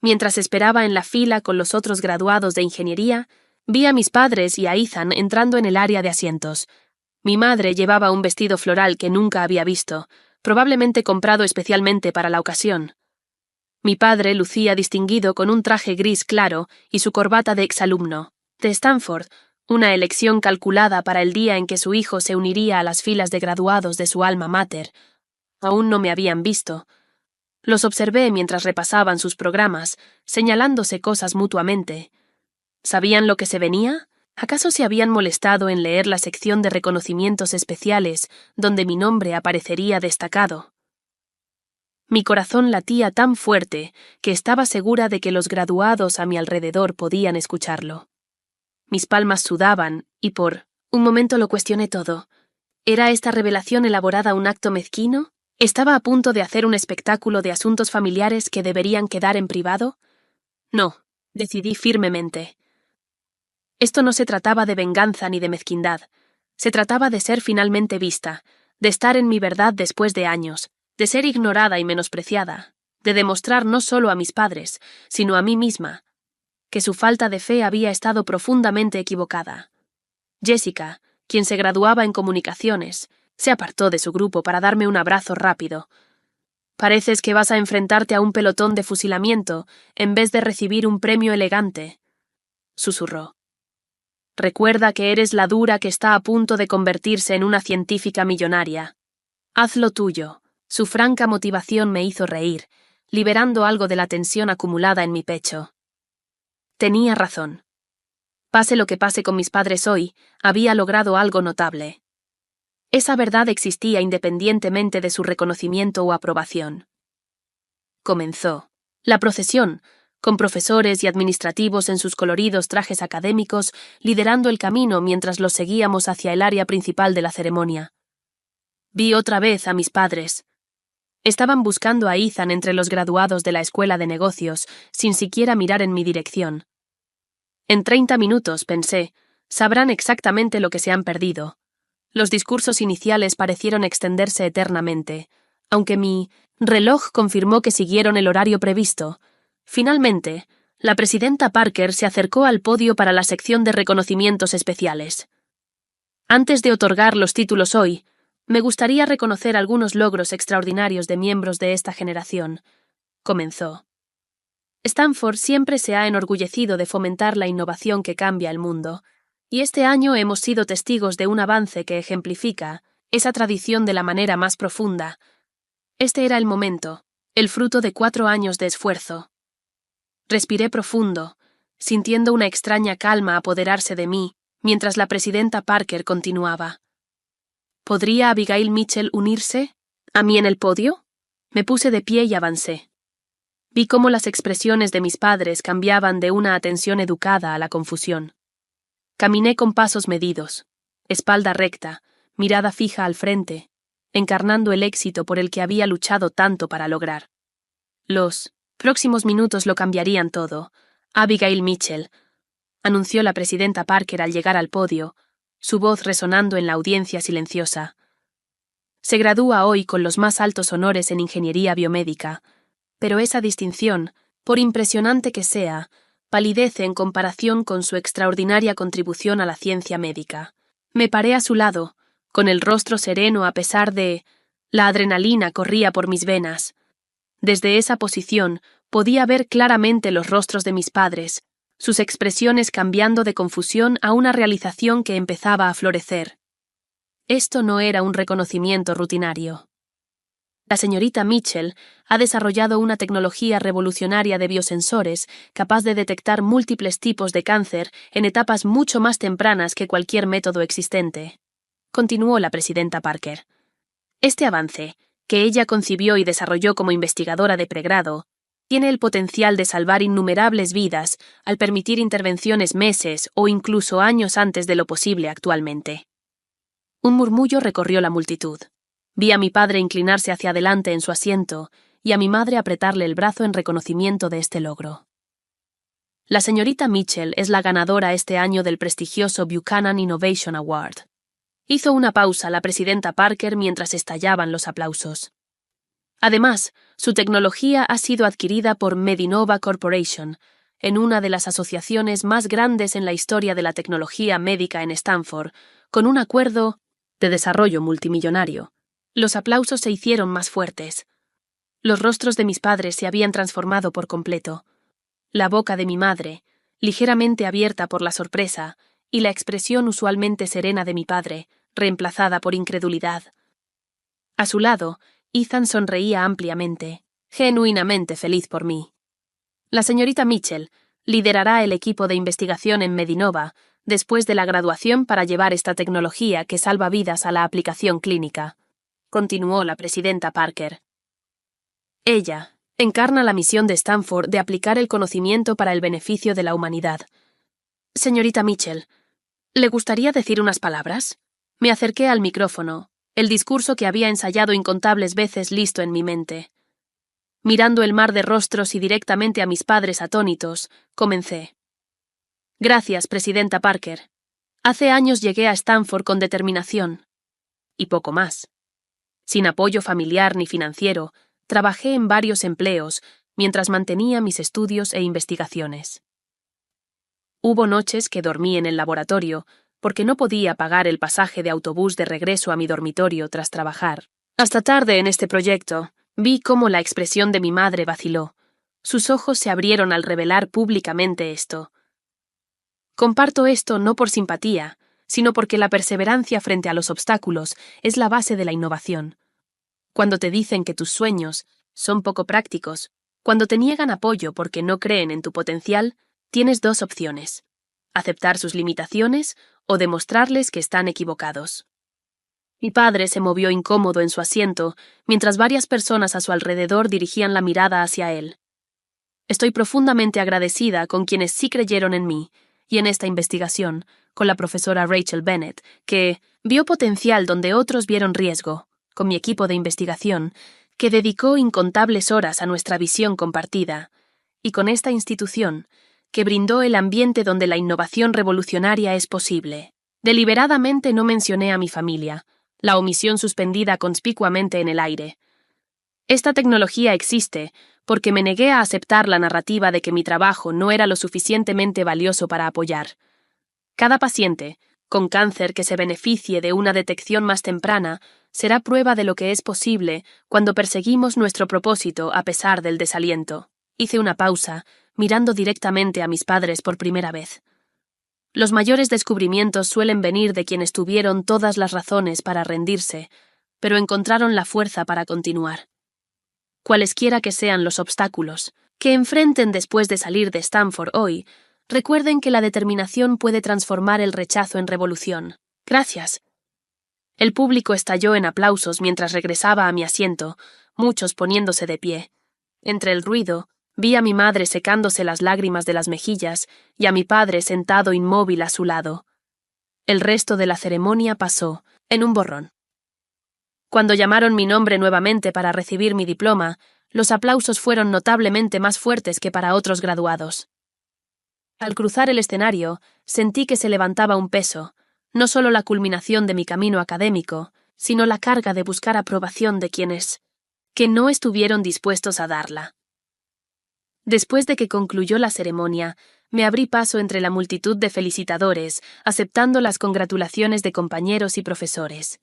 Mientras esperaba en la fila con los otros graduados de ingeniería, vi a mis padres y a Ethan entrando en el área de asientos. Mi madre llevaba un vestido floral que nunca había visto, probablemente comprado especialmente para la ocasión. Mi padre lucía distinguido con un traje gris claro y su corbata de exalumno de Stanford, una elección calculada para el día en que su hijo se uniría a las filas de graduados de su alma mater. Aún no me habían visto. Los observé mientras repasaban sus programas, señalándose cosas mutuamente. ¿Sabían lo que se venía? ¿Acaso se habían molestado en leer la sección de reconocimientos especiales donde mi nombre aparecería destacado? Mi corazón latía tan fuerte que estaba segura de que los graduados a mi alrededor podían escucharlo. Mis palmas sudaban y por un momento lo cuestioné todo. ¿Era esta revelación elaborada un acto mezquino? ¿Estaba a punto de hacer un espectáculo de asuntos familiares que deberían quedar en privado? No, decidí firmemente. Esto no se trataba de venganza ni de mezquindad. Se trataba de ser finalmente vista, de estar en mi verdad después de años, de ser ignorada y menospreciada, de demostrar no solo a mis padres, sino a mí misma, que su falta de fe había estado profundamente equivocada. Jessica, quien se graduaba en comunicaciones, se apartó de su grupo para darme un abrazo rápido. Pareces que vas a enfrentarte a un pelotón de fusilamiento en vez de recibir un premio elegante, susurró. Recuerda que eres la dura que está a punto de convertirse en una científica millonaria. Haz lo tuyo. Su franca motivación me hizo reír, liberando algo de la tensión acumulada en mi pecho. Tenía razón. Pase lo que pase con mis padres hoy, había logrado algo notable. Esa verdad existía independientemente de su reconocimiento o aprobación. Comenzó. La procesión, con profesores y administrativos en sus coloridos trajes académicos, liderando el camino mientras los seguíamos hacia el área principal de la ceremonia. Vi otra vez a mis padres. Estaban buscando a Ethan entre los graduados de la escuela de negocios, sin siquiera mirar en mi dirección. En 30 minutos, pensé, sabrán exactamente lo que se han perdido. Los discursos iniciales parecieron extenderse eternamente, aunque mi reloj confirmó que siguieron el horario previsto. Finalmente, la presidenta Parker se acercó al podio para la sección de reconocimientos especiales. Antes de otorgar los títulos hoy, me gustaría reconocer algunos logros extraordinarios de miembros de esta generación, comenzó. Stanford siempre se ha enorgullecido de fomentar la innovación que cambia el mundo, y este año hemos sido testigos de un avance que ejemplifica esa tradición de la manera más profunda. Este era el momento, el fruto de 4 años de esfuerzo. Respiré profundo, sintiendo una extraña calma apoderarse de mí, mientras la presidenta Parker continuaba. ¿Podría Abigail Mitchell unirse a mí en el podio? Me puse de pie y avancé. Vi cómo las expresiones de mis padres cambiaban de una atención educada a la confusión. Caminé con pasos medidos, espalda recta, mirada fija al frente, encarnando el éxito por el que había luchado tanto para lograr. Los próximos minutos lo cambiarían todo. Abigail Mitchell, anunció la presidenta Parker al llegar al podio, su voz resonando en la audiencia silenciosa. Se gradúa hoy con los más altos honores en ingeniería biomédica, pero esa distinción, por impresionante que sea, palidece en comparación con su extraordinaria contribución a la ciencia médica. Me paré a su lado, con el rostro sereno a pesar de... La adrenalina corría por mis venas. Desde esa posición podía ver claramente los rostros de mis padres, sus expresiones cambiando de confusión a una realización que empezaba a florecer. Esto no era un reconocimiento rutinario. La señorita Mitchell ha desarrollado una tecnología revolucionaria de biosensores capaz de detectar múltiples tipos de cáncer en etapas mucho más tempranas que cualquier método existente. Continuó la presidenta Parker. Este avance, que ella concibió y desarrolló como investigadora de pregrado, tiene el potencial de salvar innumerables vidas al permitir intervenciones meses o incluso años antes de lo posible actualmente. Un murmullo recorrió la multitud. Vi a mi padre inclinarse hacia adelante en su asiento y a mi madre apretarle el brazo en reconocimiento de este logro. La señorita Mitchell es la ganadora este año del prestigioso Buchanan Innovation Award. Hizo una pausa la presidenta Parker mientras estallaban los aplausos. Además, su tecnología ha sido adquirida por Medinova Corporation, en una de las asociaciones más grandes en la historia de la tecnología médica en Stanford, con un acuerdo de desarrollo multimillonario. Los aplausos se hicieron más fuertes. Los rostros de mis padres se habían transformado por completo. La boca de mi madre, ligeramente abierta por la sorpresa, y la expresión usualmente serena de mi padre, reemplazada por incredulidad. A su lado, Ethan sonreía ampliamente, genuinamente feliz por mí. La señorita Mitchell liderará el equipo de investigación en Medinova después de la graduación para llevar esta tecnología que salva vidas a la aplicación clínica, continuó la presidenta Parker. Ella encarna la misión de Stanford de aplicar el conocimiento para el beneficio de la humanidad. Señorita Mitchell, ¿le gustaría decir unas palabras? Me acerqué al micrófono, el discurso que había ensayado incontables veces listo en mi mente. Mirando el mar de rostros y directamente a mis padres atónitos, comencé. Gracias, presidenta Parker. Hace años llegué a Stanford con determinación. Y poco más. Sin apoyo familiar ni financiero, trabajé en varios empleos mientras mantenía mis estudios e investigaciones. Hubo noches que dormí en el laboratorio porque no podía pagar el pasaje de autobús de regreso a mi dormitorio tras trabajar. Hasta tarde en este proyecto, vi cómo la expresión de mi madre vaciló. Sus ojos se abrieron al revelar públicamente esto. Comparto esto no por simpatía, sino porque la perseverancia frente a los obstáculos es la base de la innovación. Cuando te dicen que tus sueños son poco prácticos, cuando te niegan apoyo porque no creen en tu potencial, tienes dos opciones: aceptar sus limitaciones o demostrarles que están equivocados. Mi padre se movió incómodo en su asiento, mientras varias personas a su alrededor dirigían la mirada hacia él. Estoy profundamente agradecida con quienes sí creyeron en mí, y en esta investigación, con la profesora Rachel Bennett, que vio potencial donde otros vieron riesgo, con mi equipo de investigación, que dedicó incontables horas a nuestra visión compartida, y con esta institución, que brindó el ambiente donde la innovación revolucionaria es posible. Deliberadamente no mencioné a mi familia, la omisión suspendida conspicuamente en el aire. Esta tecnología existe porque me negué a aceptar la narrativa de que mi trabajo no era lo suficientemente valioso para apoyar. Cada paciente, con cáncer que se beneficie de una detección más temprana, será prueba de lo que es posible cuando perseguimos nuestro propósito a pesar del desaliento. Hice una pausa, mirando directamente a mis padres por primera vez. Los mayores descubrimientos suelen venir de quienes tuvieron todas las razones para rendirse, pero encontraron la fuerza para continuar. Cualesquiera que sean los obstáculos que enfrenten después de salir de Stanford hoy, recuerden que la determinación puede transformar el rechazo en revolución. Gracias. El público estalló en aplausos mientras regresaba a mi asiento, muchos poniéndose de pie. Entre el ruido, vi a mi madre secándose las lágrimas de las mejillas y a mi padre sentado inmóvil a su lado. El resto de la ceremonia pasó en un borrón. Cuando llamaron mi nombre nuevamente para recibir mi diploma, los aplausos fueron notablemente más fuertes que para otros graduados. Al cruzar el escenario, sentí que se levantaba un peso, no solo la culminación de mi camino académico, sino la carga de buscar aprobación de quienes que no estuvieron dispuestos a darla. Después de que concluyó la ceremonia, me abrí paso entre la multitud de felicitadores, aceptando las congratulaciones de compañeros y profesores.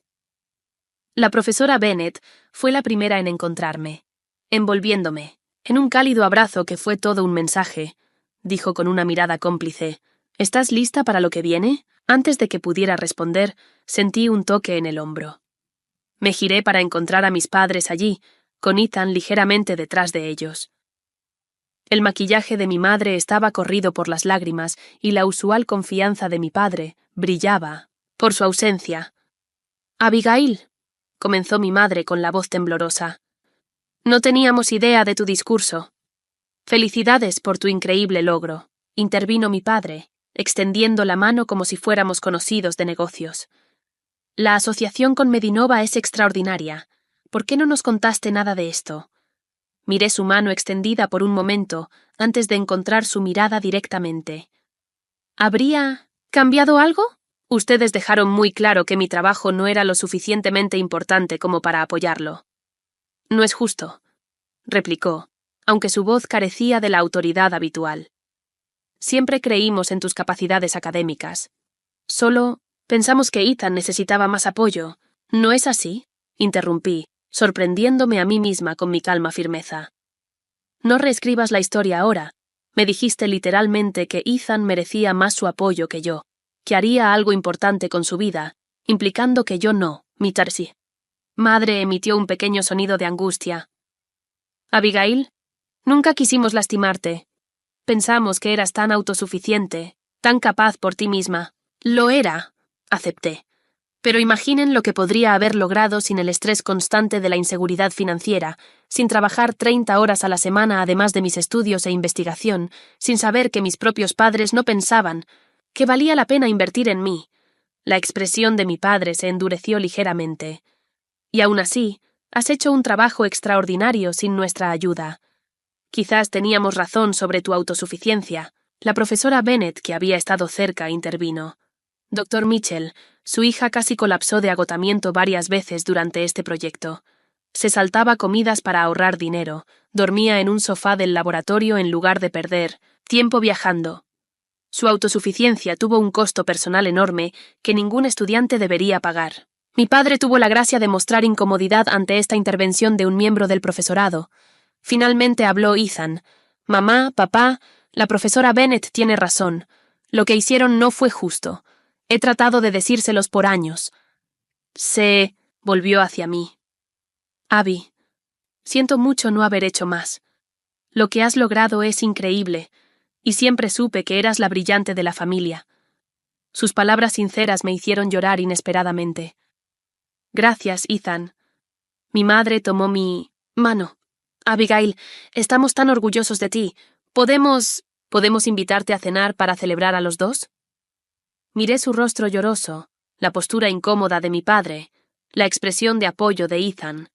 La profesora Bennett fue la primera en encontrarme, envolviéndome, en un cálido abrazo que fue todo un mensaje. Dijo con una mirada cómplice: ¿Estás lista para lo que viene? Antes de que pudiera responder, sentí un toque en el hombro. Me giré para encontrar a mis padres allí, con Ethan ligeramente detrás de ellos. El maquillaje de mi madre estaba corrido por las lágrimas y la usual confianza de mi padre brillaba por su ausencia. «Abigail», comenzó mi madre con la voz temblorosa, «no teníamos idea de tu discurso». «Felicidades por tu increíble logro», intervino mi padre, extendiendo la mano como si fuéramos conocidos de negocios. «La asociación con Medinova es extraordinaria. ¿Por qué no nos contaste nada de esto?» Miré su mano extendida por un momento antes de encontrar su mirada directamente. ¿Habría cambiado algo? Ustedes dejaron muy claro que mi trabajo no era lo suficientemente importante como para apoyarlo. No es justo, replicó, aunque su voz carecía de la autoridad habitual. Siempre creímos en tus capacidades académicas. Solo pensamos que Ethan necesitaba más apoyo. ¿No es así?, interrumpí, sorprendiéndome a mí misma con mi calma firmeza. No reescribas la historia ahora. Me dijiste literalmente que Ethan merecía más su apoyo que yo, que haría algo importante con su vida, implicando que yo no, mi Tarsi. Madre emitió un pequeño sonido de angustia. Abigail, nunca quisimos lastimarte. Pensamos que eras tan autosuficiente, tan capaz por ti misma. Lo era, acepté. Pero imaginen lo que podría haber logrado sin el estrés constante de la inseguridad financiera, sin trabajar 30 horas a la semana además de mis estudios e investigación, sin saber que mis propios padres no pensaban que valía la pena invertir en mí. La expresión de mi padre se endureció ligeramente. Y aún así, has hecho un trabajo extraordinario sin nuestra ayuda. Quizás teníamos razón sobre tu autosuficiencia. La profesora Bennett, que había estado cerca, intervino. Dr. Mitchell, su hija casi colapsó de agotamiento varias veces durante este proyecto. Se saltaba comidas para ahorrar dinero, dormía en un sofá del laboratorio en lugar de perder tiempo viajando. Su autosuficiencia tuvo un costo personal enorme que ningún estudiante debería pagar. Mi padre tuvo la gracia de mostrar incomodidad ante esta intervención de un miembro del profesorado. Finalmente habló Ethan. Mamá, papá, la profesora Bennett tiene razón. Lo que hicieron no fue justo. He tratado de decírselos por años. Se volvió hacia mí. Abby, siento mucho no haber hecho más. Lo que has logrado es increíble, y siempre supe que eras la brillante de la familia. Sus palabras sinceras me hicieron llorar inesperadamente. Gracias, Ethan. Mi madre tomó mi mano. Abigail, estamos tan orgullosos de ti. ¿Podemos invitarte a cenar para celebrar a los dos? Miré su rostro lloroso, la postura incómoda de mi padre, la expresión de apoyo de Ethan.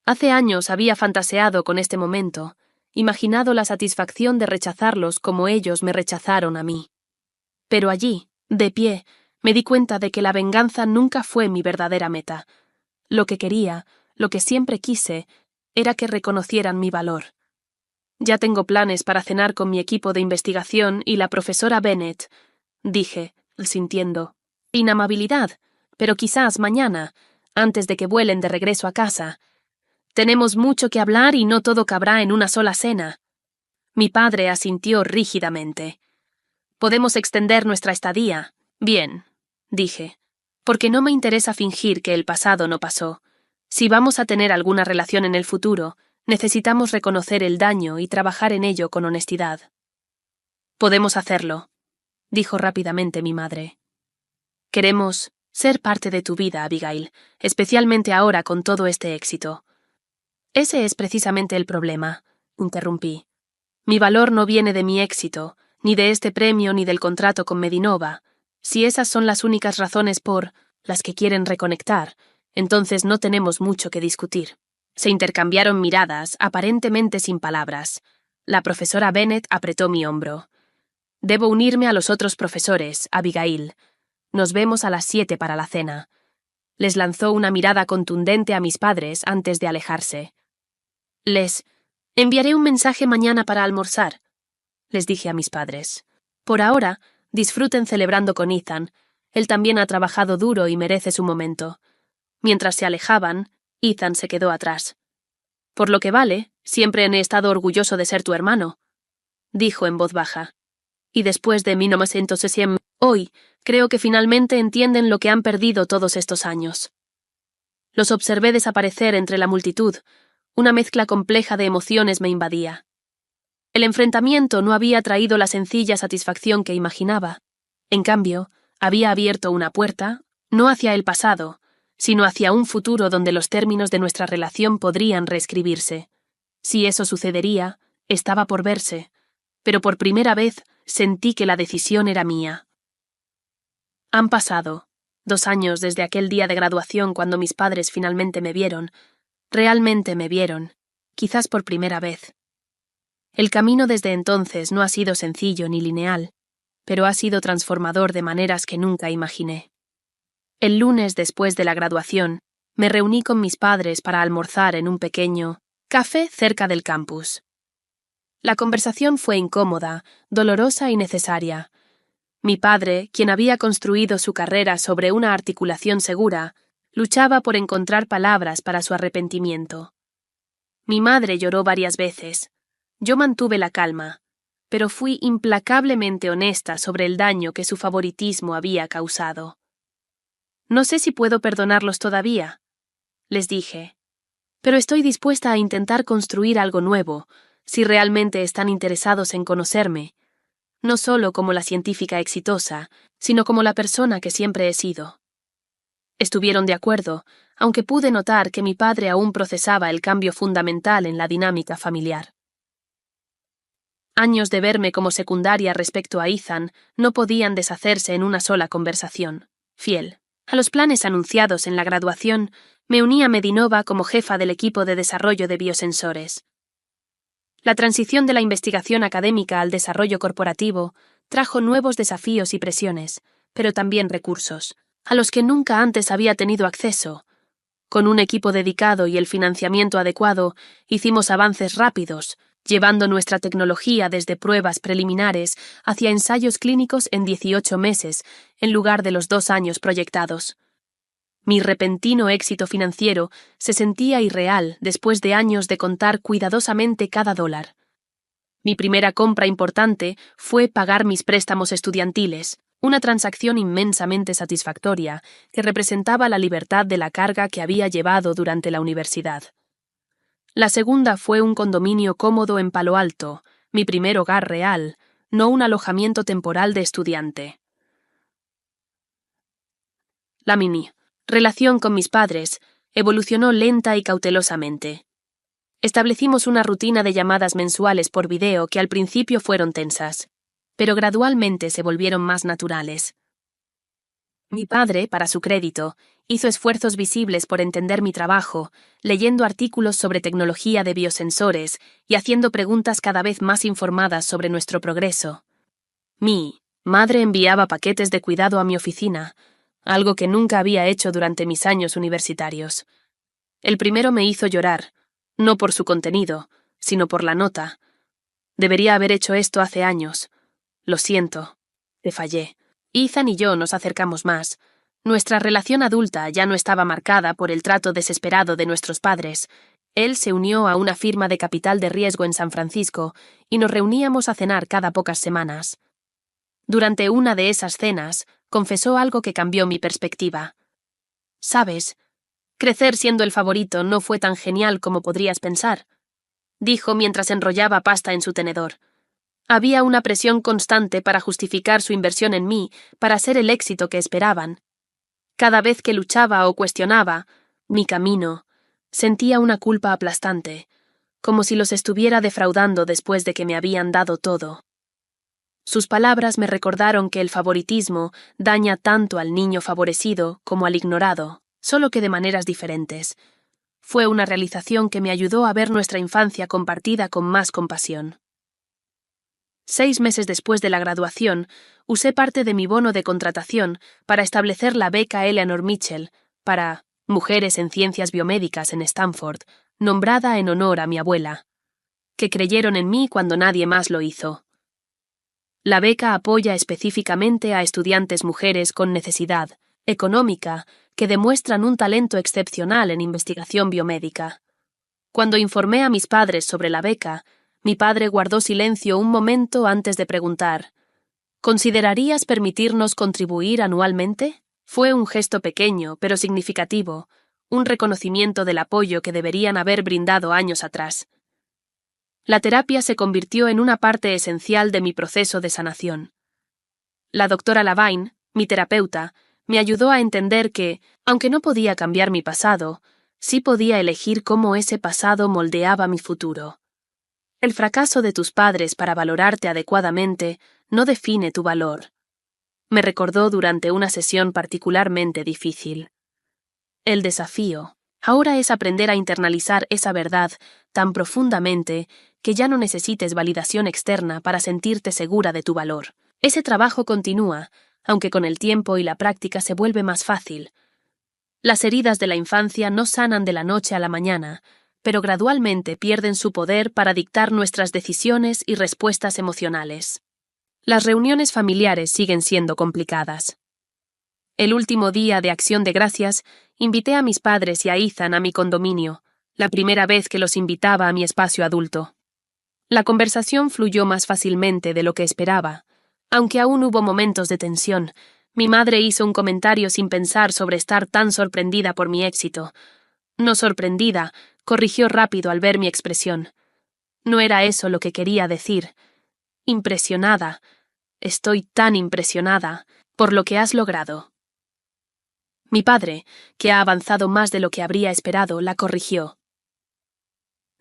Hace años había fantaseado con este momento, imaginado la satisfacción de rechazarlos como ellos me rechazaron a mí. Pero allí, de pie, me di cuenta de que la venganza nunca fue mi verdadera meta. Lo que quería, lo que siempre quise, era que reconocieran mi valor. Ya tengo planes para cenar con mi equipo de investigación y la profesora Bennett, dije, sintiendo inamabilidad, pero quizás mañana, antes de que vuelen de regreso a casa. Tenemos mucho que hablar y no todo cabrá en una sola cena. Mi padre asintió rígidamente. Podemos extender nuestra estadía. Bien, dije, porque no me interesa fingir que el pasado no pasó. Si vamos a tener alguna relación en el futuro, necesitamos reconocer el daño y trabajar en ello con honestidad. Podemos hacerlo, dijo rápidamente mi madre. Queremos ser parte de tu vida, Abigail, especialmente ahora con todo este éxito. Ese es precisamente el problema, interrumpí. Mi valor no viene de mi éxito, ni de este premio ni del contrato con Medinova. Si esas son las únicas razones por las que quieren reconectar, Entonces no tenemos mucho que discutir. Se intercambiaron miradas, aparentemente sin palabras. La profesora Bennet apretó mi hombro. Debo unirme a los otros profesores, Abigail. Nos vemos a las 7 para la cena. Les lanzó una mirada contundente a mis padres antes de alejarse. Les enviaré un mensaje mañana para almorzar, les dije a mis padres. Por ahora, disfruten celebrando con Ethan. Él también ha trabajado duro y merece su momento. Mientras se alejaban, Ethan se quedó atrás. Por lo que vale, siempre he estado orgulloso de ser tu hermano, dijo en voz baja. Y después de 1960, hoy, creo que finalmente entienden lo que han perdido todos estos años. Los observé desaparecer entre la multitud. Una mezcla compleja de emociones me invadía. El enfrentamiento no había traído la sencilla satisfacción que imaginaba. En cambio, había abierto una puerta, no hacia el pasado, sino hacia un futuro donde los términos de nuestra relación podrían reescribirse. Si eso sucedería, estaba por verse, pero por primera vez sentí que la decisión era mía. Han pasado 2 años desde aquel día de graduación cuando mis padres finalmente me vieron. Realmente me vieron, quizás por primera vez. El camino desde entonces no ha sido sencillo ni lineal, pero ha sido transformador de maneras que nunca imaginé. El lunes después de la graduación, me reuní con mis padres para almorzar en un pequeño café cerca del campus. La conversación fue incómoda, dolorosa y necesaria. Mi padre, quien había construido su carrera sobre una articulación segura, luchaba por encontrar palabras para su arrepentimiento. Mi madre lloró varias veces. Yo mantuve la calma, pero fui implacablemente honesta sobre el daño que su favoritismo había causado. No sé si puedo perdonarlos todavía, les dije, pero estoy dispuesta a intentar construir algo nuevo, si realmente están interesados en conocerme, no solo como la científica exitosa, sino como la persona que siempre he sido. Estuvieron de acuerdo, aunque pude notar que mi padre aún procesaba el cambio fundamental en la dinámica familiar. Años de verme como secundaria respecto a Ethan no podían deshacerse en una sola conversación. Fiel a los planes anunciados en la graduación, me uní a Medinova como jefa del equipo de desarrollo de biosensores. La transición de la investigación académica al desarrollo corporativo trajo nuevos desafíos y presiones, pero también recursos, a los que nunca antes había tenido acceso. Con un equipo dedicado y el financiamiento adecuado, hicimos avances rápidos, llevando nuestra tecnología desde pruebas preliminares hacia ensayos clínicos en 18 meses, en lugar de los 2 años proyectados. Mi repentino éxito financiero se sentía irreal después de años de contar cuidadosamente cada dólar. Mi primera compra importante fue pagar mis préstamos estudiantiles, una transacción inmensamente satisfactoria que representaba la libertad de la carga que había llevado durante la universidad. La segunda fue un condominio cómodo en Palo Alto, mi primer hogar real, no un alojamiento temporal de estudiante. La relación con mis padres evolucionó lenta y cautelosamente. Establecimos una rutina de llamadas mensuales por video que al principio fueron tensas, pero gradualmente se volvieron más naturales. Mi padre, para su crédito, hizo esfuerzos visibles por entender mi trabajo, leyendo artículos sobre tecnología de biosensores y haciendo preguntas cada vez más informadas sobre nuestro progreso. Mi madre enviaba paquetes de cuidado a mi oficina, algo que nunca había hecho durante mis años universitarios. El primero me hizo llorar, no por su contenido, sino por la nota. Debería haber hecho esto hace años. Lo siento, te fallé. Ethan y yo nos acercamos más. Nuestra relación adulta ya no estaba marcada por el trato desesperado de nuestros padres. Él se unió a una firma de capital de riesgo en San Francisco y nos reuníamos a cenar cada pocas semanas. Durante una de esas cenas, confesó algo que cambió mi perspectiva. «¿Sabes? Crecer siendo el favorito no fue tan genial como podrías pensar», dijo mientras enrollaba pasta en su tenedor. Había una presión constante para justificar su inversión en mí, para ser el éxito que esperaban. Cada vez que luchaba o cuestionaba mi camino, sentía una culpa aplastante, como si los estuviera defraudando después de que me habían dado todo. Sus palabras me recordaron que el favoritismo daña tanto al niño favorecido como al ignorado. solo que de maneras diferentes. Fue una realización que me ayudó a ver nuestra infancia compartida con más compasión. 6 meses después de la graduación, usé parte de mi bono de contratación para establecer la beca Eleanor Mitchell para Mujeres en Ciencias Biomédicas en Stanford, nombrada en honor a mi abuela, que creyeron en mí cuando nadie más lo hizo. La beca apoya específicamente a estudiantes mujeres con necesidad económica que demuestran un talento excepcional en investigación biomédica. Cuando informé a mis padres sobre la beca, mi padre guardó silencio un momento antes de preguntar: ¿considerarías permitirnos contribuir anualmente? Fue un gesto pequeño, pero significativo, un reconocimiento del apoyo que deberían haber brindado años atrás. La terapia se convirtió en una parte esencial de mi proceso de sanación. La doctora Lavine, mi terapeuta, me ayudó a entender que, aunque no podía cambiar mi pasado, sí podía elegir cómo ese pasado moldeaba mi futuro. El fracaso de tus padres para valorarte adecuadamente no define tu valor, me recordó durante una sesión particularmente difícil. El desafío ahora es aprender a internalizar esa verdad tan profundamente que ya no necesites validación externa para sentirte segura de tu valor. Ese trabajo continúa, aunque con el tiempo y la práctica se vuelve más fácil. Las heridas de la infancia no sanan de la noche a la mañana, pero gradualmente pierden su poder para dictar nuestras decisiones y respuestas emocionales. Las reuniones familiares siguen siendo complicadas. El último día de Acción de Gracias, invité a mis padres y a Ethan a mi condominio, la primera vez que los invitaba a mi espacio adulto. La conversación fluyó más fácilmente de lo que esperaba. Aunque aún hubo momentos de tensión, mi madre hizo un comentario sin pensar sobre estar tan sorprendida por mi éxito. No sorprendida, corrigió rápido al ver mi expresión. No era eso lo que quería decir. Impresionada. Estoy tan impresionada por lo que has logrado. Mi padre, que ha avanzado más de lo que habría esperado, la corrigió.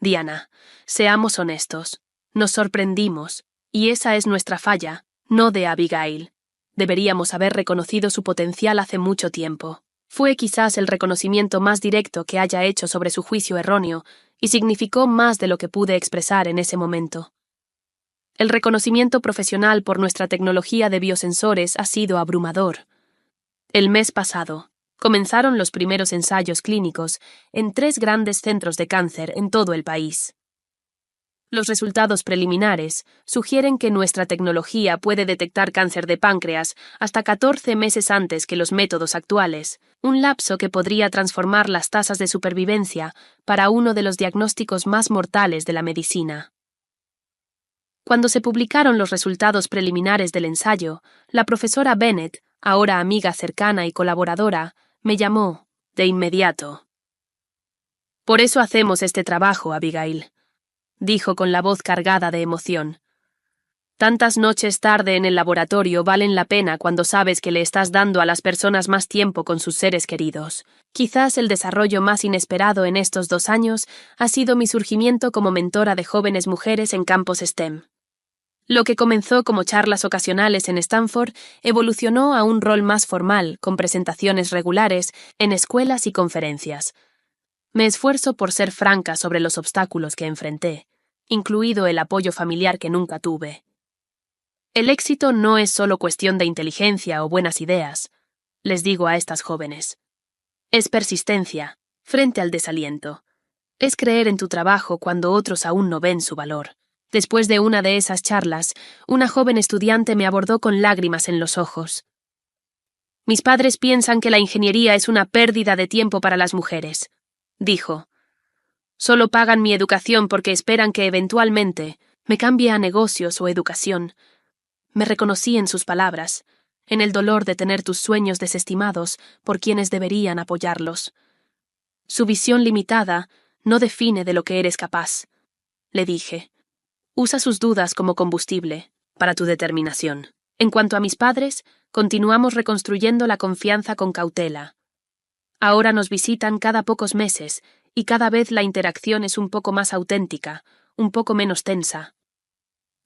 Diana, seamos honestos. Nos sorprendimos, y esa es nuestra falla, no de Abigail. Deberíamos haber reconocido su potencial hace mucho tiempo. Fue quizás el reconocimiento más directo que haya hecho sobre su juicio erróneo, y significó más de lo que pude expresar en ese momento. El reconocimiento profesional por nuestra tecnología de biosensores ha sido abrumador. El mes pasado, comenzaron los primeros ensayos clínicos en 3 grandes centros de cáncer en todo el país. Los resultados preliminares sugieren que nuestra tecnología puede detectar cáncer de páncreas hasta 14 meses antes que los métodos actuales, un lapso que podría transformar las tasas de supervivencia para uno de los diagnósticos más mortales de la medicina. Cuando se publicaron los resultados preliminares del ensayo, la profesora Bennett, ahora amiga cercana y colaboradora, me llamó de inmediato. «Por eso hacemos este trabajo, Abigail», dijo con la voz cargada de emoción. «Tantas noches tarde en el laboratorio valen la pena cuando sabes que le estás dando a las personas más tiempo con sus seres queridos. Quizás el desarrollo más inesperado en estos 2 años ha sido mi surgimiento como mentora de jóvenes mujeres en campos STEM. Lo que comenzó como charlas ocasionales en Stanford evolucionó a un rol más formal, con presentaciones regulares en escuelas y conferencias. Me esfuerzo por ser franca sobre los obstáculos que enfrenté, incluido el apoyo familiar que nunca tuve. El éxito no es solo cuestión de inteligencia o buenas ideas, les digo a estas jóvenes. Es persistencia, frente al desaliento. Es creer en tu trabajo cuando otros aún no ven su valor. Después de una de esas charlas, una joven estudiante me abordó con lágrimas en los ojos. «Mis padres piensan que la ingeniería es una pérdida de tiempo para las mujeres», dijo. «Solo pagan mi educación porque esperan que eventualmente me cambie a negocios o educación». Me reconocí en sus palabras, en el dolor de tener tus sueños desestimados por quienes deberían apoyarlos. «Su visión limitada no define de lo que eres capaz», le dije. «Usa sus dudas como combustible para tu determinación». En cuanto a mis padres, continuamos reconstruyendo la confianza con cautela. Ahora nos visitan cada pocos meses y cada vez la interacción es un poco más auténtica, un poco menos tensa.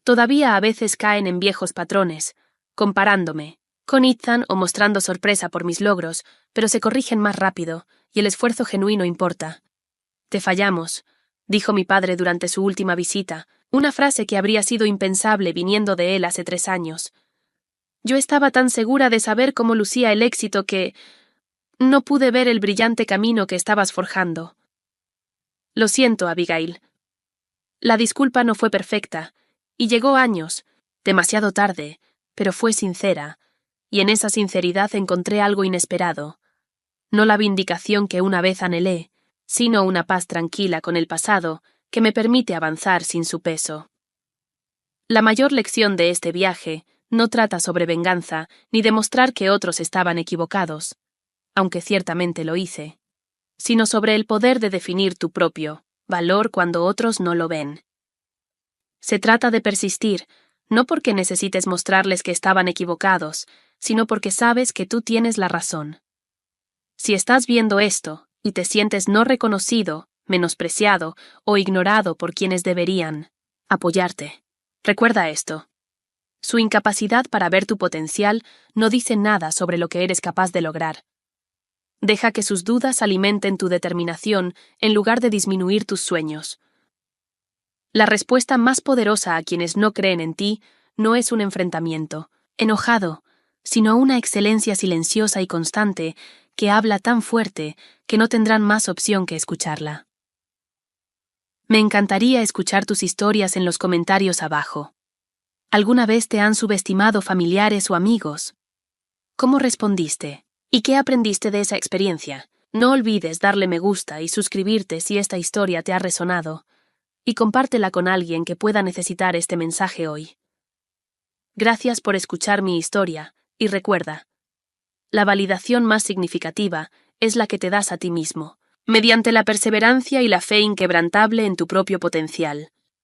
Todavía a veces caen en viejos patrones, comparándome, con Ethan o mostrando sorpresa por mis logros, pero se corrigen más rápido, y el esfuerzo genuino importa. Te fallamos, dijo mi padre durante su última visita, una frase que habría sido impensable viniendo de él hace 3 años. Yo estaba tan segura de saber cómo lucía el éxito que no pude ver el brillante camino que estabas forjando. Lo siento, Abigail. La disculpa no fue perfecta, y llegó años, demasiado tarde, pero fue sincera, y en esa sinceridad encontré algo inesperado. No la vindicación que una vez anhelé, sino una paz tranquila con el pasado que me permite avanzar sin su peso. La mayor lección de este viaje no trata sobre venganza ni demostrar que otros estaban equivocados, aunque ciertamente lo hice, sino sobre el poder de definir tu propio valor cuando otros no lo ven. Se trata de persistir, no porque necesites mostrarles que estaban equivocados, sino porque sabes que tú tienes la razón. Si estás viendo esto y te sientes no reconocido, menospreciado o ignorado por quienes deberían apoyarte, recuerda esto. Su incapacidad para ver tu potencial no dice nada sobre lo que eres capaz de lograr. Deja que sus dudas alimenten tu determinación en lugar de disminuir tus sueños. La respuesta más poderosa a quienes no creen en ti no es un enfrentamiento enojado, sino una excelencia silenciosa y constante que habla tan fuerte que no tendrán más opción que escucharla. Me encantaría escuchar tus historias en los comentarios abajo. ¿Alguna vez te han subestimado familiares o amigos? ¿Cómo respondiste? ¿Y qué aprendiste de esa experiencia? No olvides darle me gusta y suscribirte si esta historia te ha resonado, y compártela con alguien que pueda necesitar este mensaje hoy. Gracias por escuchar mi historia, y recuerda, la validación más significativa es la que te das a ti mismo, mediante la perseverancia y la fe inquebrantable en tu propio potencial.